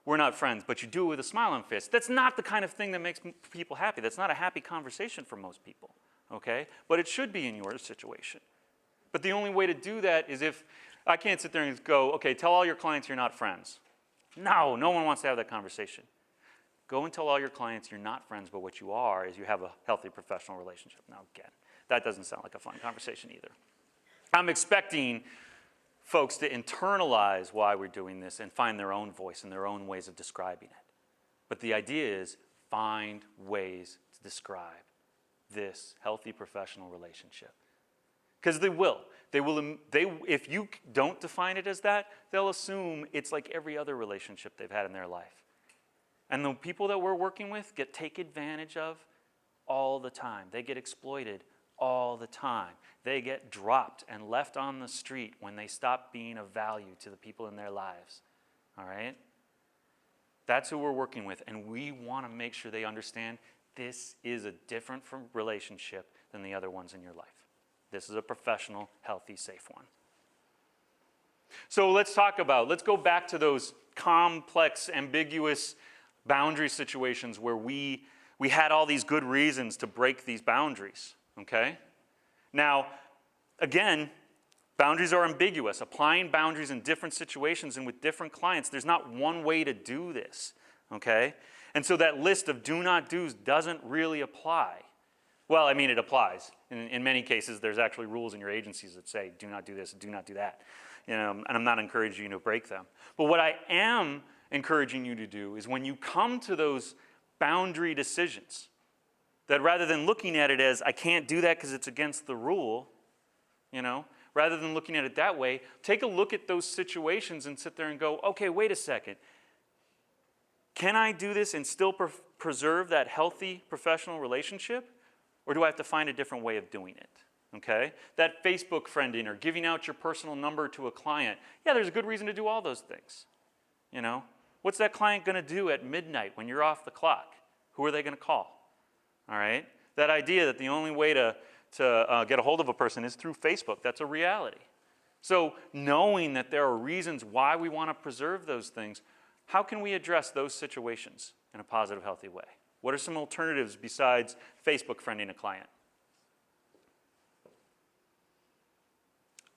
we're not friends, but you do it with a smile on your face? That's not the kind of thing that makes people happy. That's not a happy conversation for most people, okay? But it should be in your situation. But the only way to do that is if I can't sit there and go, okay, tell all your clients you're not friends. No, no one wants to have that conversation. Go and tell all your clients you're not friends, but what you are is you have a healthy professional relationship. Now, again, that doesn't sound like a fun conversation either. I'm expecting folks to internalize why we're doing this and find their own voice and their own ways of describing it. But the idea is find ways to describe this healthy professional relationship. Because they will. If you don't define it as that, they'll assume it's like every other relationship they've had in their life. And the people that we're working with get taken advantage of all the time. They get exploited all the time. They get dropped and left on the street when they stop being of value to the people in their lives. All right? That's who we're working with, and we want to make sure they understand this is a different relationship than the other ones in your life. This is a professional, healthy, safe one. So let's go back to those complex, ambiguous boundary situations where we had all these good reasons to break these boundaries, okay? Now, again, boundaries are ambiguous. Applying boundaries in different situations and with different clients, there's not one way to do this, okay? And so that list of do not do's doesn't really apply. Well, I mean, it applies. In many cases, there's actually rules in your agencies that say, do not do this, do not do that. And I'm not encouraging you to break them. But what I am encouraging you to do is when you come to those boundary decisions, that rather than looking at it as, I can't do that because it's against the rule, rather than looking at it that way, take a look at those situations and sit there and go, okay, wait a second. Can I do this and still preserve that healthy professional relationship? Or do I have to find a different way of doing it? Okay? That Facebook friending or giving out your personal number to a client, yeah, there's a good reason to do all those things. What's that client going to do at midnight when you're off the clock? Who are they going to call? All right? That idea that the only way to get a hold of a person is through Facebook, that's a reality. So knowing that there are reasons why we want to preserve those things, how can we address those situations in a positive, healthy way? What are some alternatives besides Facebook friending a client?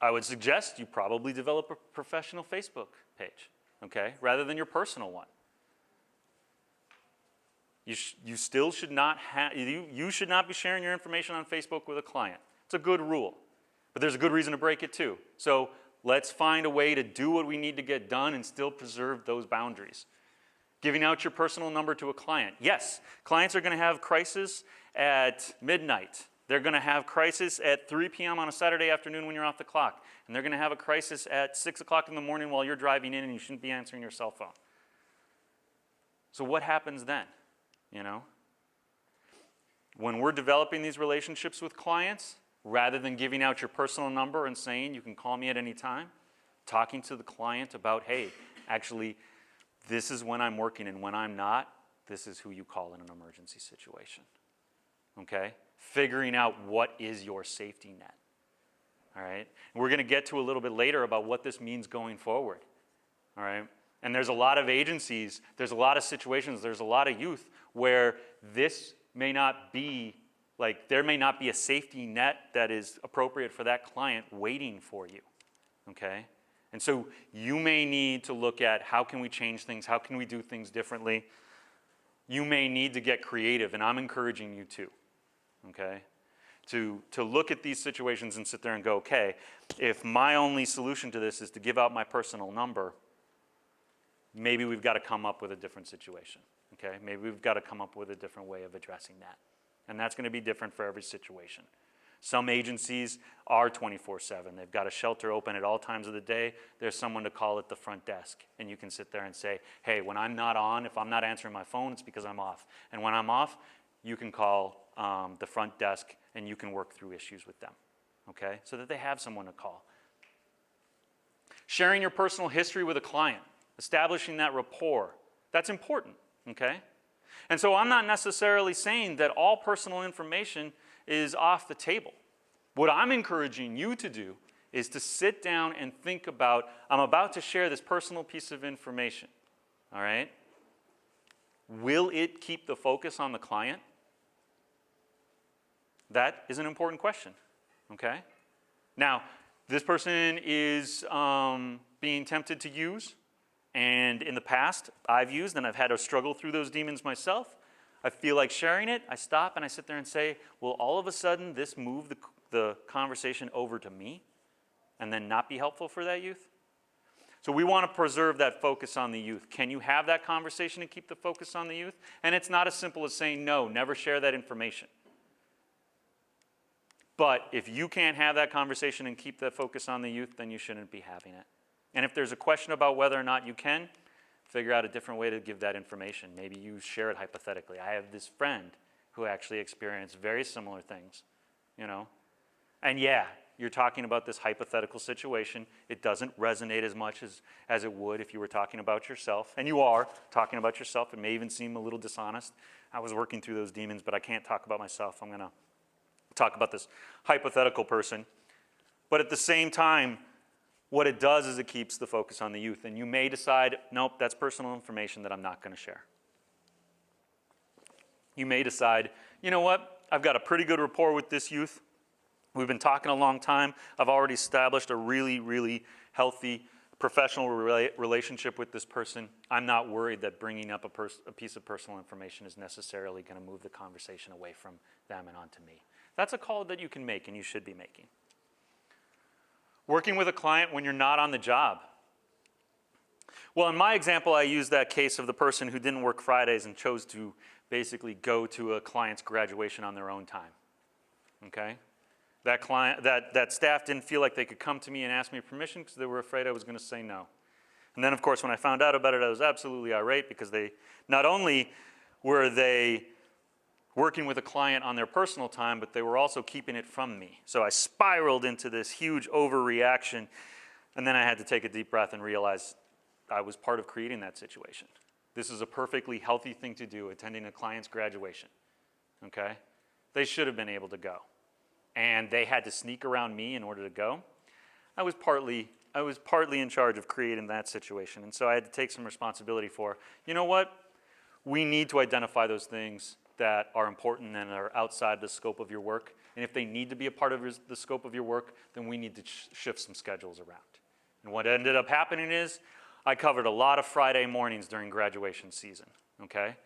I would suggest you probably develop a professional Facebook page, okay, rather than your personal one. You still should not you should not be sharing your information on Facebook with a client. It's a good rule, but there's a good reason to break it too. So let's find a way to do what we need to get done and still preserve those boundaries. Giving out your personal number to a client. Yes, clients are going to have crisis at midnight. They're going to have crisis at 3 p.m. on a Saturday afternoon when you're off the clock. And they're going to have a crisis at 6 o'clock in the morning while you're driving in and you shouldn't be answering your cell phone. So what happens then? When we're developing these relationships with clients, rather than giving out your personal number and saying you can call me at any time, talking to the client about, hey, actually, this is when I'm working, and when I'm not, this is who you call in an emergency situation, okay? Figuring out what is your safety net, all right? And we're going to get to a little bit later about what this means going forward, all right? And there's a lot of agencies, there's a lot of situations, there's a lot of youth where this may not be, there may not be a safety net that is appropriate for that client waiting for you, okay? And so you may need to look at how can we change things, how can we do things differently. You may need to get creative, and I'm encouraging you to, okay? To look at these situations and sit there and go, okay, if my only solution to this is to give out my personal number, maybe we've got to come up with a different situation, okay? Maybe we've got to come up with a different way of addressing that. And that's going to be different for every situation. Some agencies are 24/7. They've got a shelter open at all times of the day. There's someone to call at the front desk. And you can sit there and say, hey, when I'm not on, if I'm not answering my phone, it's because I'm off. And when I'm off, you can call the front desk and you can work through issues with them, okay? So that they have someone to call. Sharing your personal history with a client, establishing that rapport, that's important, okay? And so I'm not necessarily saying that all personal information is off the table, What I'm encouraging you to do is to sit down and think about, I'm about to share this personal piece of information, all right? Will it keep the focus on the client? That is an important question, okay? Now, this person is being tempted to use, and in the past, I've used, and I've had to struggle through those demons myself. I feel like sharing it, I stop and I sit there and say, will all of a sudden this move the conversation over to me and then not be helpful for that youth? So we want to preserve that focus on the youth. Can you have that conversation and keep the focus on the youth? And it's not as simple as saying, no, never share that information. But if you can't have that conversation and keep the focus on the youth, then you shouldn't be having it. And if there's a question about whether or not you can, figure out a different way to give that information. Maybe you share it hypothetically. I have this friend who actually experienced very similar things, you know. And yeah, you're talking about this hypothetical situation. It doesn't resonate as much as it would if you were talking about yourself. And you are talking about yourself. It may even seem a little dishonest. I was working through those demons, but I can't talk about myself. I'm going to talk about this hypothetical person. But at the same time, what it does is it keeps the focus on the youth. And you may decide, nope, that's personal information that I'm not going to share. You may decide, you know what, I've got a pretty good rapport with this youth. We've been talking a long time. I've already established a really, really healthy professional relationship with this person. I'm not worried that bringing up a piece of personal information is necessarily going to move the conversation away from them and onto me. That's a call that you can make and you should be making. Working with a client when you're not on the job. Well, in my example, I used that case of the person who didn't work Fridays and chose to basically go to a client's graduation on their own time. Okay? That staff didn't feel like they could come to me and ask me permission because they were afraid I was going to say no. And then, of course, when I found out about it, I was absolutely irate because they not only were they working with a client on their personal time, but they were also keeping it from me. So I spiraled into this huge overreaction, and then I had to take a deep breath and realize I was part of creating that situation. This is a perfectly healthy thing to do, attending a client's graduation, okay? They should have been able to go. And they had to sneak around me in order to go. I was partly in charge of creating that situation, and so I had to take some responsibility for, you know what? We need to identify those things that are important and are outside the scope of your work. And if they need to be a part of the scope of your work, then we need to shift some schedules around. And what ended up happening is I covered a lot of Friday mornings during graduation season, okay?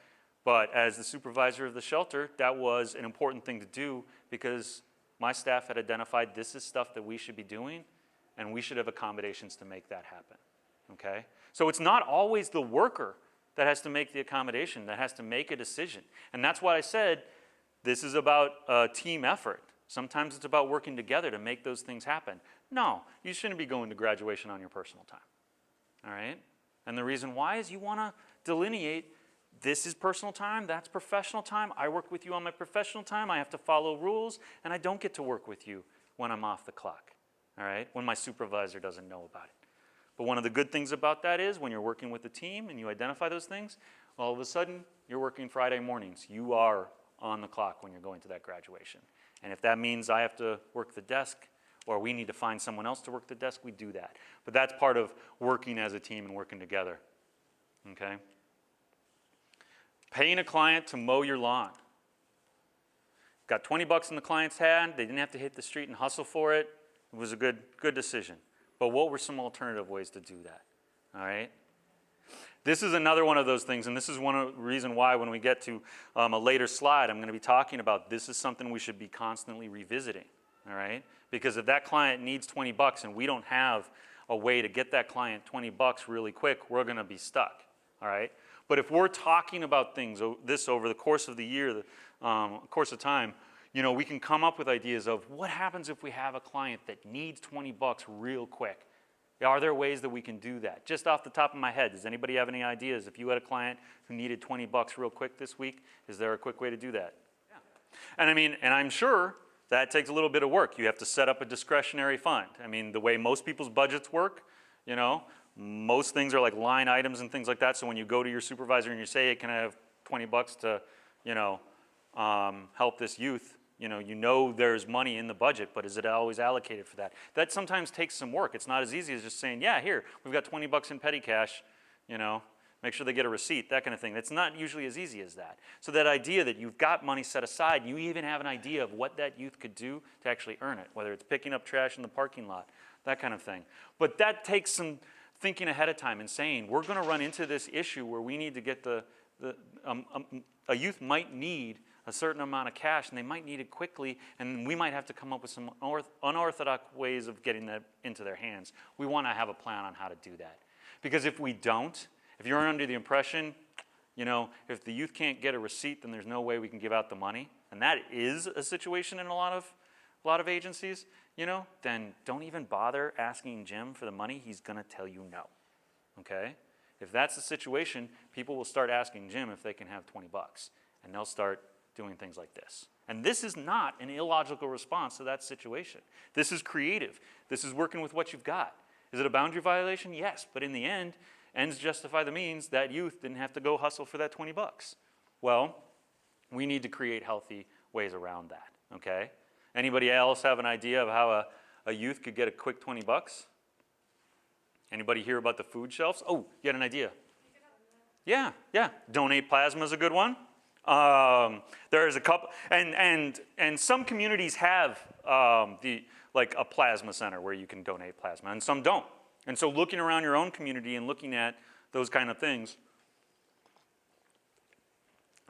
But as the supervisor of the shelter, that was an important thing to do because my staff had identified this is stuff that we should be doing and we should have accommodations to make that happen, okay? So it's not always the worker that has to make the accommodation, that has to make a decision. And that's why I said this is about a team effort. Sometimes it's about working together to make those things happen. No, you shouldn't be going to graduation on your personal time, all right? And the reason why is you want to delineate this is personal time, that's professional time. I work with you on my professional time. I have to follow rules, and I don't get to work with you when I'm off the clock, all right? When my supervisor doesn't know about it. But one of the good things about that is when you're working with a team and you identify those things, all of a sudden you're working Friday mornings. You are on the clock when you're going to that graduation. And if that means I have to work the desk or we need to find someone else to work the desk, we do that. But that's part of working as a team and working together, okay? Paying a client to mow your lawn. Got 20 bucks in the client's hand. They didn't have to hit the street and hustle for it. It was a good decision. But what were some alternative ways to do that? All right? This is another one of those things, and this is one reason why when we get to a later slide, I'm going to be talking about this is something we should be constantly revisiting. All right? Because if that client needs 20 bucks and we don't have a way to get that client 20 bucks really quick, we're going to be stuck. All right? But if we're talking about things, this over the course of the year, course of time, you know, we can come up with ideas of what happens if we have a client that needs 20 bucks real quick. Are there ways that we can do that? Just off the top of my head, does anybody have any ideas? If you had a client who needed 20 bucks real quick this week, is there a quick way to do that? Yeah. And I mean, and I'm sure that takes a little bit of work. You have to set up a discretionary fund. I mean, the way most people's budgets work, you know, most things are like line items and things like that. So when you go to your supervisor and you say, hey, can I have 20 bucks to, you know, help this youth, You know there's money in the budget, but is it always allocated for that? That sometimes takes some work. It's not as easy as just saying, yeah, here, we've got 20 bucks in petty cash, make sure they get a receipt, that kind of thing. It's not usually as easy as that. So that idea that you've got money set aside, you even have an idea of what that youth could do to actually earn it, whether it's picking up trash in the parking lot, that kind of thing. But that takes some thinking ahead of time and saying, we're going to run into this issue where we need to get a youth might need a certain amount of cash, and they might need it quickly, and we might have to come up with some unorthodox ways of getting that into their hands. We want to have a plan on how to do that. Because if we don't, if you're under the impression, if the youth can't get a receipt, then there's no way we can give out the money, and that is a situation in a lot of agencies, then don't even bother asking Jim for the money. He's going to tell you no, okay? If that's the situation, people will start asking Jim if they can have 20 bucks, and they'll start doing things like this. And this is not an illogical response to that situation. This is creative. This is working with what you've got. Is it a boundary violation? Yes, but in the end, ends justify the means. That youth didn't have to go hustle for that 20 bucks. Well, we need to create healthy ways around that, okay? Anybody else have an idea of how a youth could get a quick 20 bucks? Anybody hear about the food shelves? Oh, you had an idea. Yeah. Donate plasma is a good one. There's a couple, and some communities have like a plasma center where you can donate plasma, and some don't. And so looking around your own community and looking at those kind of things,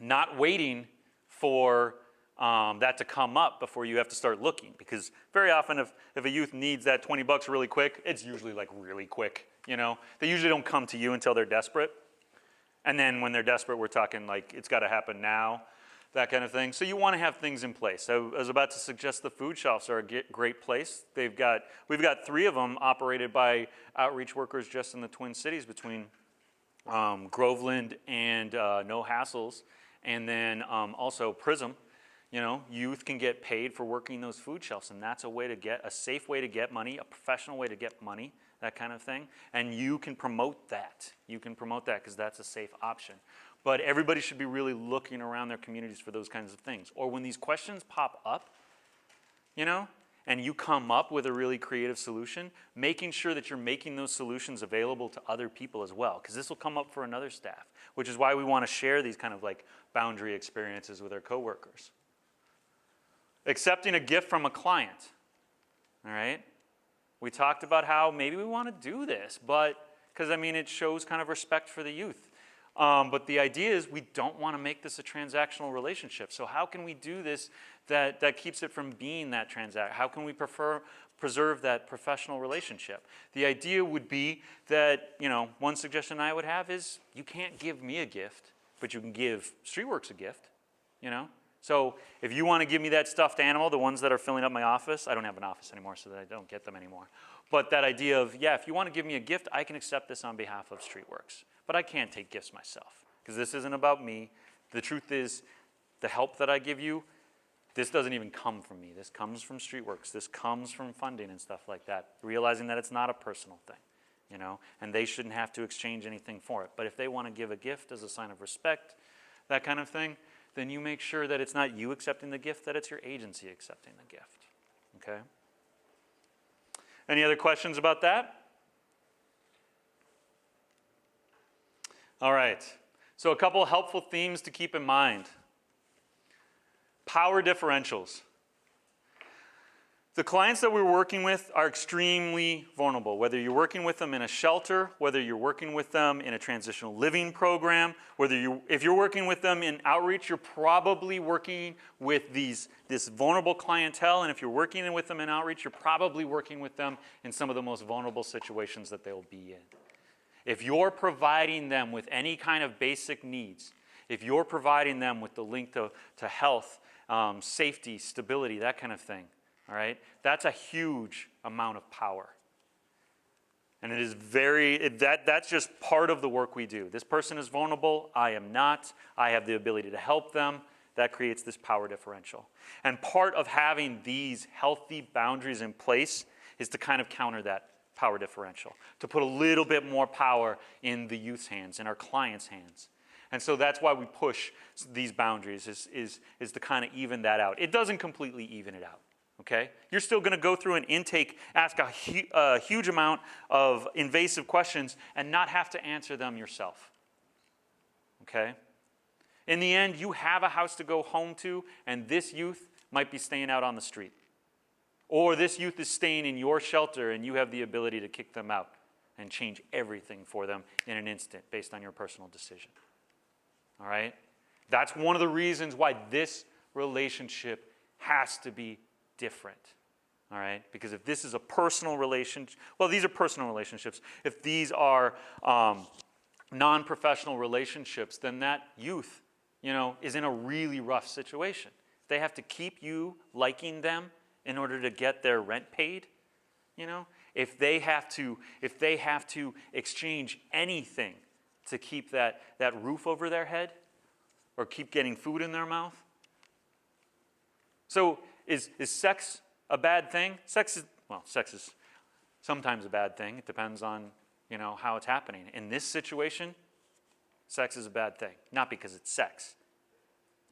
not waiting for that to come up before you have to start looking, because very often if a youth needs that 20 bucks really quick, it's usually like really quick, They usually don't come to you until they're desperate. And then when they're desperate, we're talking like it's got to happen now, that kind of thing. So you want to have things in place. So I was about to suggest the food shelves are a great place. We've got 3 of them operated by outreach workers just in the Twin Cities between Groveland and No Hassles, and then also Prism. Youth can get paid for working those food shelves, and that's a safe way to get money, a professional way to get money, that kind of thing. And you can promote that. You can promote that because that's a safe option. But everybody should be really looking around their communities for those kinds of things. Or when these questions pop up, and you come up with a really creative solution, making sure that you're making those solutions available to other people as well, because this will come up for another staff, which is why we want to share these kind of like boundary experiences with our coworkers. Accepting a gift from a client, all right? We talked about how maybe we want to do this, but because it shows kind of respect for the youth. But the idea is we don't want to make this a transactional relationship. So how can we do this that keeps it from being that transaction? How can we preserve that professional relationship? The idea would be that, one suggestion I would have is you can't give me a gift, but you can give StreetWorks a gift, So if you want to give me that stuffed animal, the ones that are filling up my office, I don't have an office anymore, so that I don't get them anymore. But that idea of, if you want to give me a gift, I can accept this on behalf of StreetWorks. But I can't take gifts myself, because this isn't about me. The truth is, the help that I give you, this doesn't even come from me. This comes from StreetWorks. This comes from funding and stuff like that. Realizing that it's not a personal thing, and they shouldn't have to exchange anything for it. But if they want to give a gift as a sign of respect, that kind of thing, then you make sure that it's not you accepting the gift, that it's your agency accepting the gift, okay? Any other questions about that? All right, so a couple helpful themes to keep in mind. Power differentials. The clients that we're working with are extremely vulnerable, whether you're working with them in a shelter, whether you're working with them in a transitional living program, if you're working with them in outreach, you're probably working with this vulnerable clientele, and if you're working with them in outreach, you're probably working with them in some of the most vulnerable situations that they'll be in. If you're providing them with any kind of basic needs, if you're providing them with the link to health, safety, stability, that kind of thing, all right? That's a huge amount of power. And it is that's just part of the work we do. This person is vulnerable, I am not. I have the ability to help them. That creates this power differential. And part of having these healthy boundaries in place is to kind of counter that power differential, to put a little bit more power in the youth's hands, in our clients' hands. And so that's why we push these boundaries, is to kind of even that out. It doesn't completely even it out, okay? You're still going to go through an intake, ask a huge amount of invasive questions, and not have to answer them yourself, okay? In the end, you have a house to go home to, and this youth might be staying out on the street. Or this youth is staying in your shelter, and you have the ability to kick them out and change everything for them in an instant based on your personal decision. All right? That's one of the reasons why this relationship has to be different. All right? Because if this is a personal relationship, well, these are personal relationships. If these are non-professional relationships, then that youth, is in a really rough situation. They have to keep you liking them in order to get their rent paid. If they have to exchange anything to keep that roof over their head or keep getting food in their mouth. So is sex a bad thing? Sex is sometimes a bad thing. It depends on, how it's happening. In this situation, sex is a bad thing. Not because it's sex,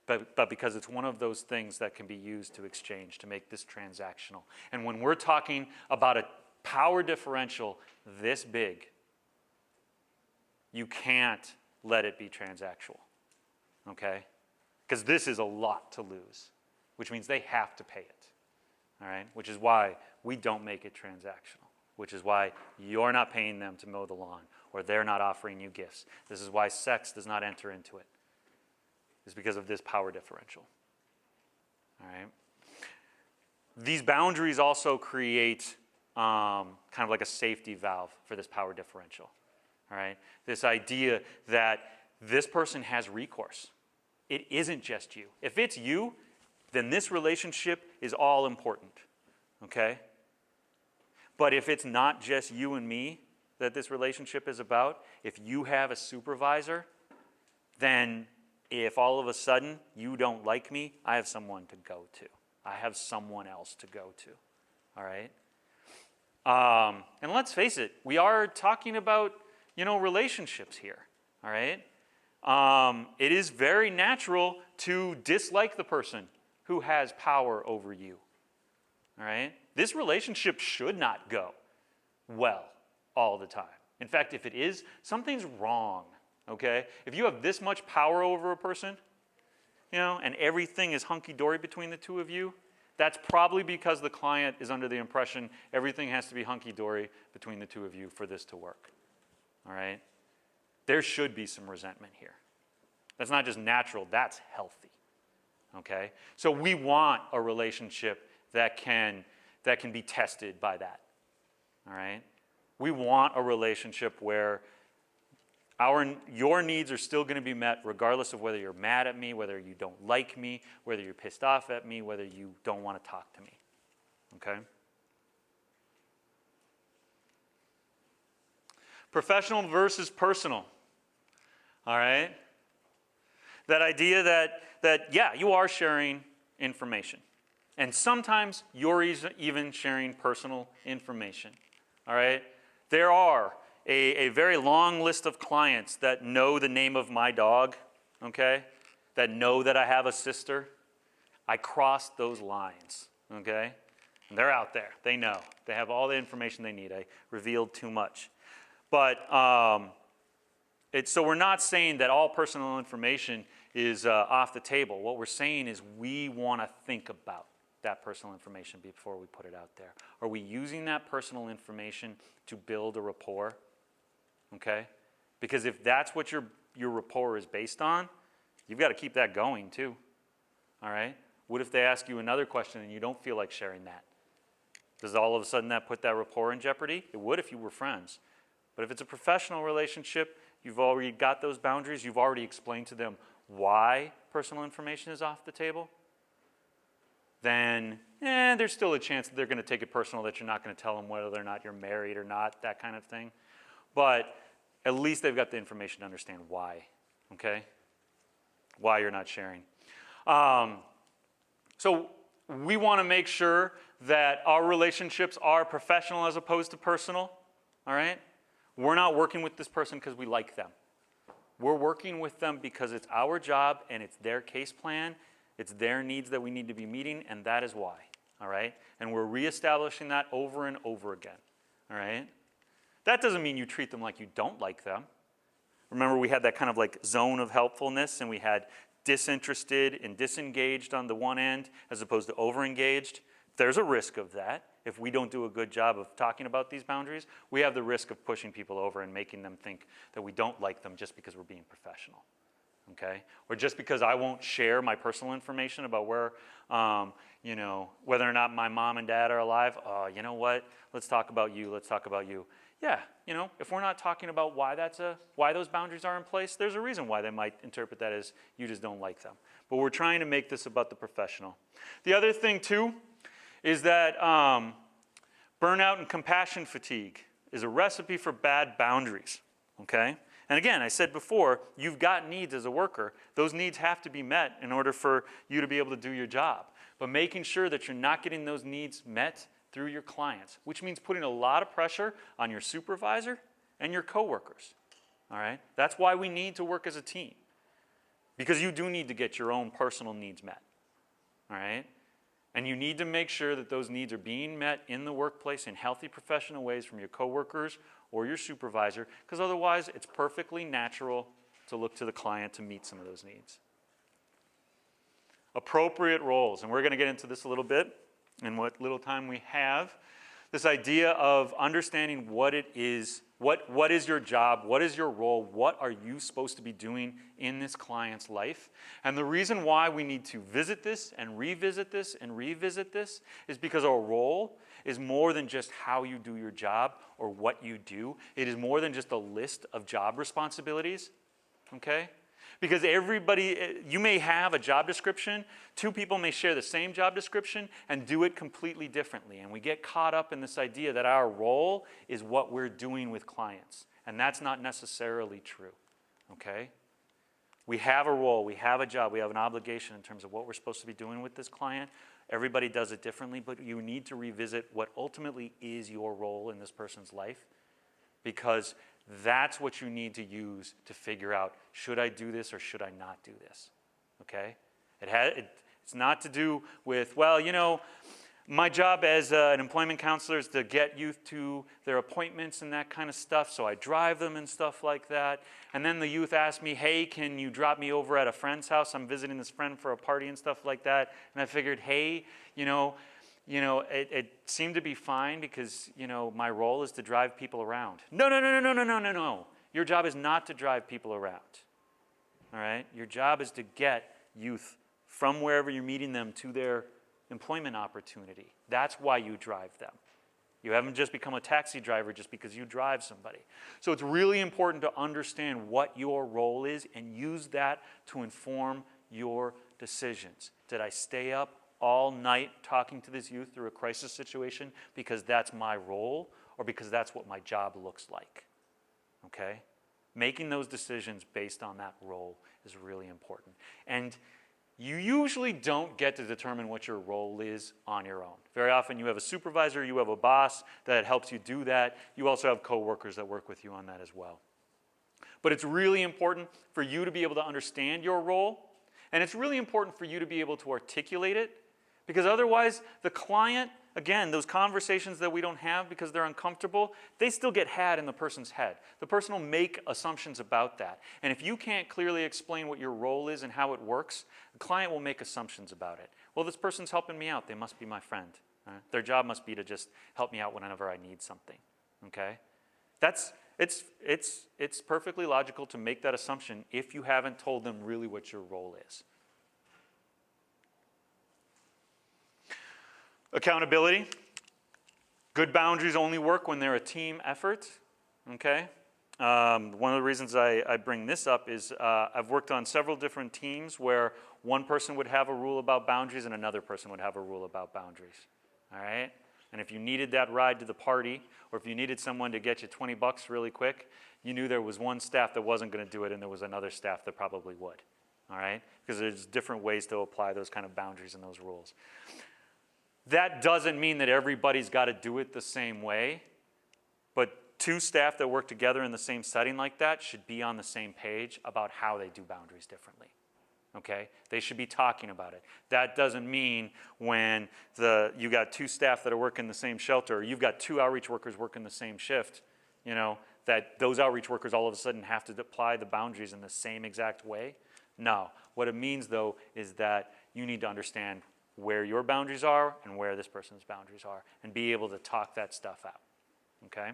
but because it's one of those things that can be used to exchange, to make this transactional. And when we're talking about a power differential this big, you can't let it be transactional, okay? Because this is a lot to lose, which means they have to pay it, all right? Which is why we don't make it transactional, which is why you're not paying them to mow the lawn, or they're not offering you gifts. This is why sex does not enter into it. It's because of this power differential, all right? These boundaries also create kind of like a safety valve for this power differential. All right? This idea that this person has recourse. It isn't just you. If it's you, then this relationship is all important. Okay? But if it's not just you and me that this relationship is about, if you have a supervisor, then if all of a sudden you don't like me, I have someone to go to. I have someone else to go to. All right? And let's face it, we are talking about, relationships here, all right? It is very natural to dislike the person who has power over you, all right? This relationship should not go well all the time. In fact, if it is, something's wrong, okay? If you have this much power over a person, and everything is hunky-dory between the two of you, that's probably because the client is under the impression everything has to be hunky-dory between the two of you for this to work. All right? There should be some resentment here. That's not just natural, that's healthy. Okay? So we want a relationship that can be tested by that. All right? We want a relationship where your needs are still going to be met regardless of whether you're mad at me, whether you don't like me, whether you're pissed off at me, whether you don't want to talk to me. Okay? Professional versus personal. All right? That idea that yeah, you are sharing information. And sometimes you're even sharing personal information. All right? There are a very long list of clients that know the name of my dog, okay? That know that I have a sister. I crossed those lines, okay? And they're out there. They know. They have all the information they need. I revealed too much. But so we're not saying that all personal information is off the table. What we're saying is we want to think about that personal information before we put it out there. Are we using that personal information to build a rapport? Okay? Because if that's what your rapport is based on, you've got to keep that going too. All right? What if they ask you another question and you don't feel like sharing that? Does all of a sudden that put that rapport in jeopardy? It would if you were friends. But if it's a professional relationship, you've already got those boundaries, you've already explained to them why personal information is off the table, then there's still a chance that they're going to take it personal, that you're not going to tell them whether or not you're married or not, that kind of thing. But at least they've got the information to understand why, okay? Why you're not sharing. So we want to make sure that our relationships are professional as opposed to personal, all right? We're not working with this person because we like them. We're working with them because it's our job and it's their case plan. It's their needs that we need to be meeting, and that is why, all right? And we're reestablishing that over and over again, all right? That doesn't mean you treat them like you don't like them. Remember, we had that kind of like zone of helpfulness, and we had disinterested and disengaged on the one end as opposed to overengaged. There's a risk of that. If we don't do a good job of talking about these boundaries, we have the risk of pushing people over and making them think that we don't like them just because we're being professional, okay? Or just because I won't share my personal information about where, you know, whether or not my mom and dad are alive. You know what? Let's talk about you. Let's talk about you. Yeah, you know, if we're not talking about why those boundaries are in place, there's a reason why they might interpret that as you just don't like them. But we're trying to make this about the professional. The other thing too is that burnout and compassion fatigue is a recipe for bad boundaries, okay? And again, I said before, you've got needs as a worker. Those needs have to be met in order for you to be able to do your job. But making sure that you're not getting those needs met through your clients, which means putting a lot of pressure on your supervisor and your coworkers, all right? That's why we need to work as a team, because you do need to get your own personal needs met, all right? And you need to make sure that those needs are being met in the workplace in healthy professional ways from your coworkers or your supervisor, because otherwise it's perfectly natural to look to the client to meet some of those needs. Appropriate roles, and we're going to get into this a little bit in what little time we have. This idea of understanding what it is, what is your job, what is your role, what are you supposed to be doing in this client's life. And the reason why we need to visit this and revisit this and revisit this is because our role is more than just how you do your job or what you do. It is more than just a list of job responsibilities, okay? Because everybody, you may have a job description, two people may share the same job description and do it completely differently. And we get caught up in this idea that our role is what we're doing with clients. And that's not necessarily true, okay? We have a role, we have a job, we have an obligation in terms of what we're supposed to be doing with this client. Everybody does it differently, but you need to revisit what ultimately is your role in this person's life, because that's what you need to use to figure out, should I do this or should I not do this, okay? It's not to do with, well, you know, my job as an employment counselor is to get youth to their appointments and that kind of stuff, so I drive them and stuff like that. And then the youth ask me, hey, can you drop me over at a friend's house? I'm visiting this friend for a party and stuff like that. And I figured, hey, it seemed to be fine because, my role is to drive people around. No. Your job is not to drive people around, all right? Your job is to get youth from wherever you're meeting them to their employment opportunity. That's why you drive them. You haven't just become a taxi driver just because you drive somebody. So it's really important to understand what your role is and use that to inform your decisions. Did I stay up all night talking to this youth through a crisis situation because that's my role or because that's what my job looks like? Okay? Making those decisions based on that role is really important. And you usually don't get to determine what your role is on your own. Very often you have a supervisor, you have a boss that helps you do that. You also have coworkers that work with you on that as well. But it's really important for you to be able to understand your role, and it's really important for you to be able to articulate it, because otherwise the client, again, those conversations that we don't have because they're uncomfortable, they still get had in the person's head. The person will make assumptions about that. And if you can't clearly explain what your role is and how it works, the client will make assumptions about it. Well, this person's helping me out. They must be my friend. Right? Their job must be to just help me out whenever I need something. Okay? It's perfectly logical to make that assumption if you haven't told them really what your role is. Accountability. Good boundaries only work when they're a team effort, okay? One of the reasons I bring this up is I've worked on several different teams where one person would have a rule about boundaries and another person would have a rule about boundaries, all right? And if you needed that ride to the party, or if you needed someone to get you $20 really quick, you knew there was one staff that wasn't going to do it and there was another staff that probably would, all right? Because there's different ways to apply those kind of boundaries and those rules. That doesn't mean that everybody's got to do it the same way, but two staff that work together in the same setting like that should be on the same page about how they do boundaries differently. Okay? They should be talking about it. That doesn't mean when you got two staff that are working the same shelter, or you've got two outreach workers working the same shift, you know, that those outreach workers all of a sudden have to apply the boundaries in the same exact way. No. What it means, though, is that you need to understand where your boundaries are and where this person's boundaries are, and be able to talk that stuff out. Okay?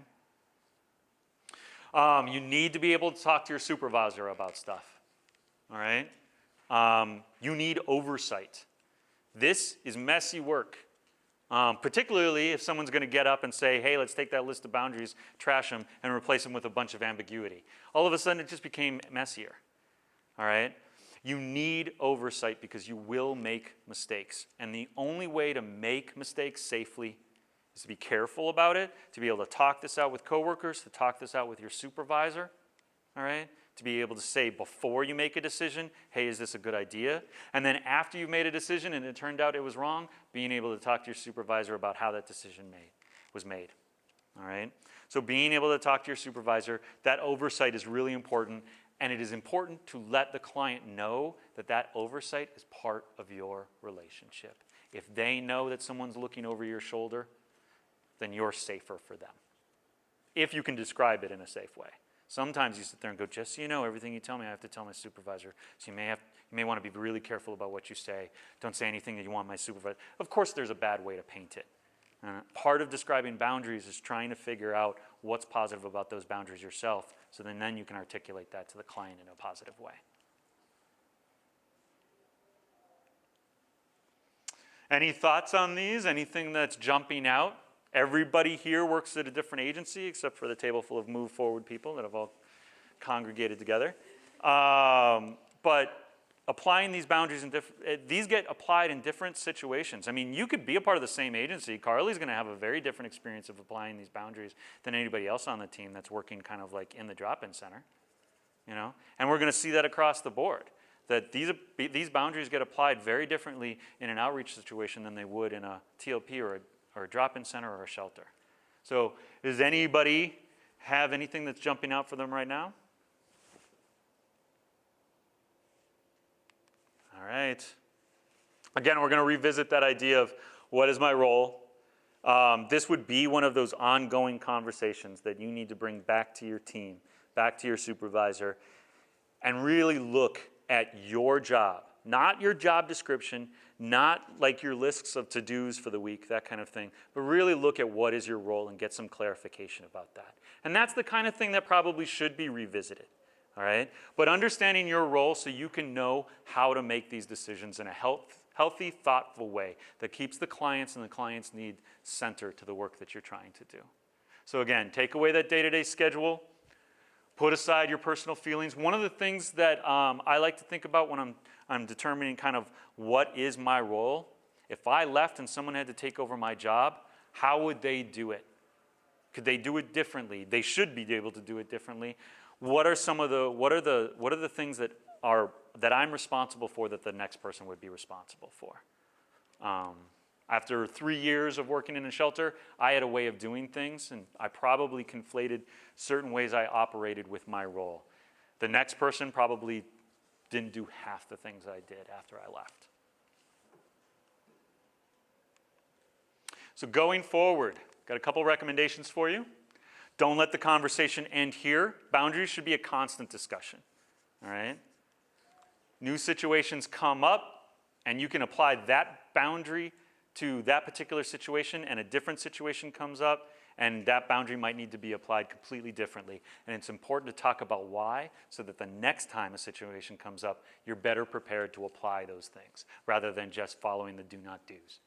You need to be able to talk to your supervisor about stuff. All right? You need oversight. This is messy work, particularly if someone's going to get up and say, hey, let's take that list of boundaries, trash them, and replace them with a bunch of ambiguity. All of a sudden, it just became messier. All right? You need oversight because you will make mistakes. And the only way to make mistakes safely is to be careful about it, to be able to talk this out with coworkers, to talk this out with your supervisor, all right? To be able to say before you make a decision, hey, is this a good idea? And then after you've made a decision and it turned out it was wrong, being able to talk to your supervisor about how that decision was made, all right? So being able to talk to your supervisor, that oversight is really important, and it is important to let the client know that that oversight is part of your relationship. If they know that someone's looking over your shoulder, then you're safer for them, if you can describe it in a safe way. Sometimes you sit there and go, just so you know, everything you tell me, I have to tell my supervisor. So you may want to be really careful about what you say. Don't say anything that you want my supervisor. Of course, there's a bad way to paint it. Part of describing boundaries is trying to figure out what's positive about those boundaries yourself, so then you can articulate that to the client in a positive way. Any thoughts on these? Anything that's jumping out? Everybody here works at a different agency, except for the table full of Move Forward people that have all congregated together. But applying these boundaries, these get applied in different situations. I mean, you could be a part of the same agency. Carly's going to have a very different experience of applying these boundaries than anybody else on the team that's working kind of like in the drop-in center. You know? And we're going to see that across the board, that these boundaries get applied very differently in an outreach situation than they would in a TLP or a drop-in center or a shelter. So does anybody have anything that's jumping out for them right now? All right. Again, we're going to revisit that idea of what is my role. This would be one of those ongoing conversations that you need to bring back to your team, back to your supervisor, and really look at your job, not your job description, not like your lists of to-dos for the week, that kind of thing, but really look at what is your role and get some clarification about that. And that's the kind of thing that probably should be revisited, all right? But understanding your role so you can know how to make these decisions in a healthy, thoughtful way that keeps the clients and the client's need center to the work that you're trying to do. So again, take away that day-to-day schedule. Put aside your personal feelings. One of the things that I like to think about when I'm determining kind of what is my role, if I left and someone had to take over my job, how would they do it? Could they do it differently? They should be able to do it differently. What are the things that I'm responsible for that the next person would be responsible for? After 3 years of working in a shelter, I had a way of doing things, and I probably conflated certain ways I operated with my role. The next person probably didn't do half the things I did after I left. So going forward, got a couple recommendations for you. Don't let the conversation end here. Boundaries should be a constant discussion, all right? New situations come up, and you can apply that boundary to that particular situation, and a different situation comes up, and that boundary might need to be applied completely differently. And it's important to talk about why, so that the next time a situation comes up, you're better prepared to apply those things, rather than just following the do not do's.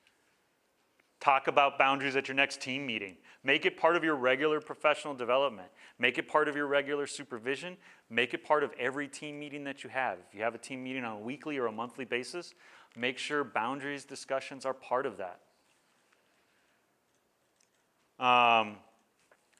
Talk about boundaries at your next team meeting. Make it part of your regular professional development. Make it part of your regular supervision. Make it part of every team meeting that you have. If you have a team meeting on a weekly or a monthly basis, make sure boundaries discussions are part of that.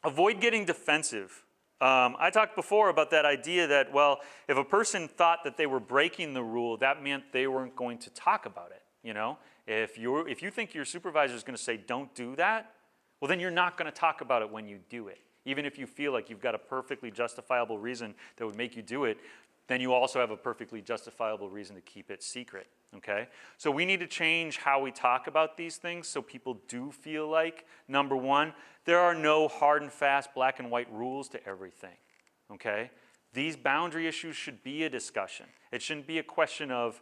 Avoid getting defensive. I talked before about that idea that, well, if a person thought that they were breaking the rule, that meant they weren't going to talk about it, you know? If you think your supervisor is going to say, don't do that, well, then you're not going to talk about it when you do it, Even if you feel like you've got a perfectly justifiable reason that would make you do it, then you also have a perfectly justifiable reason to keep it secret, okay? So we need to change how we talk about these things so people do feel like, number one, there are no hard and fast black and white rules to everything, okay? These boundary issues should be a discussion. It shouldn't be a question of,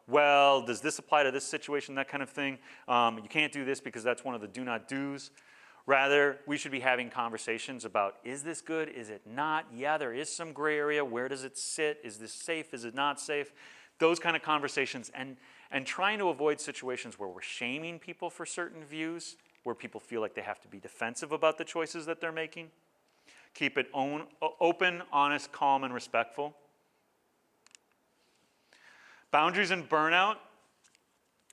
well, does this apply to this situation, that kind of thing. You can't do this because that's one of the do not do's. Rather, we should be having conversations about, is this good, is it not? Yeah, there is some gray area. Where does it sit? Is this safe, is it not safe? Those kind of conversations, and trying to avoid situations where we're shaming people for certain views, where people feel like they have to be defensive about the choices that they're making. Keep it open, honest, calm, and respectful. Boundaries and burnout.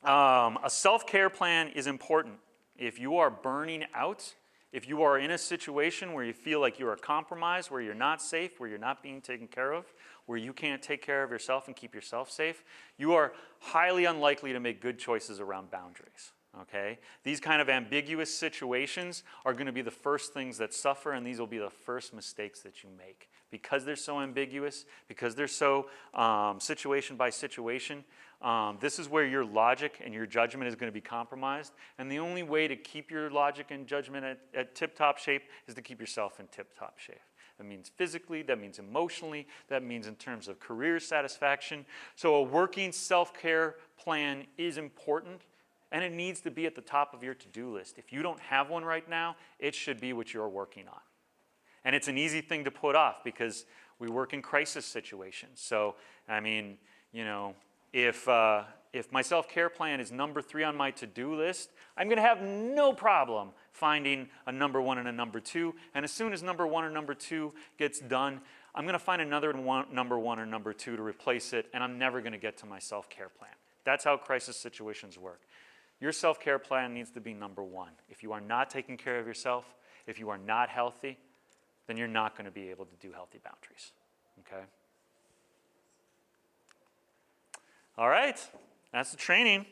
A self-care plan is important. If you are burning out, if you are in a situation where you feel like you are compromised, where you're not safe, where you're not being taken care of, where you can't take care of yourself and keep yourself safe, you are highly unlikely to make good choices around boundaries. Okay? These kind of ambiguous situations are going to be the first things that suffer, and these will be the first mistakes that you make. Because they're so ambiguous, because they're so situation by situation, this is where your logic and your judgment is going to be compromised. And the only way to keep your logic and judgment at tip-top shape is to keep yourself in tip-top shape. That means physically, that means emotionally, that means in terms of career satisfaction. So a working self-care plan is important. And it needs to be at the top of your to-do list. If you don't have one right now, it should be what you're working on. And it's an easy thing to put off because we work in crisis situations. So, I mean, if my self-care plan is number 3 on my to-do list, I'm going to have no problem finding a number 1 and a number 2. And as soon as number 1 or number 2 gets done, I'm going to find another number 1 or number 2 to replace it, and I'm never going to get to my self-care plan. That's how crisis situations work. Your self-care plan needs to be number 1. If you are not taking care of yourself, if you are not healthy, then you're not going to be able to do healthy boundaries. Okay? All right, that's the training.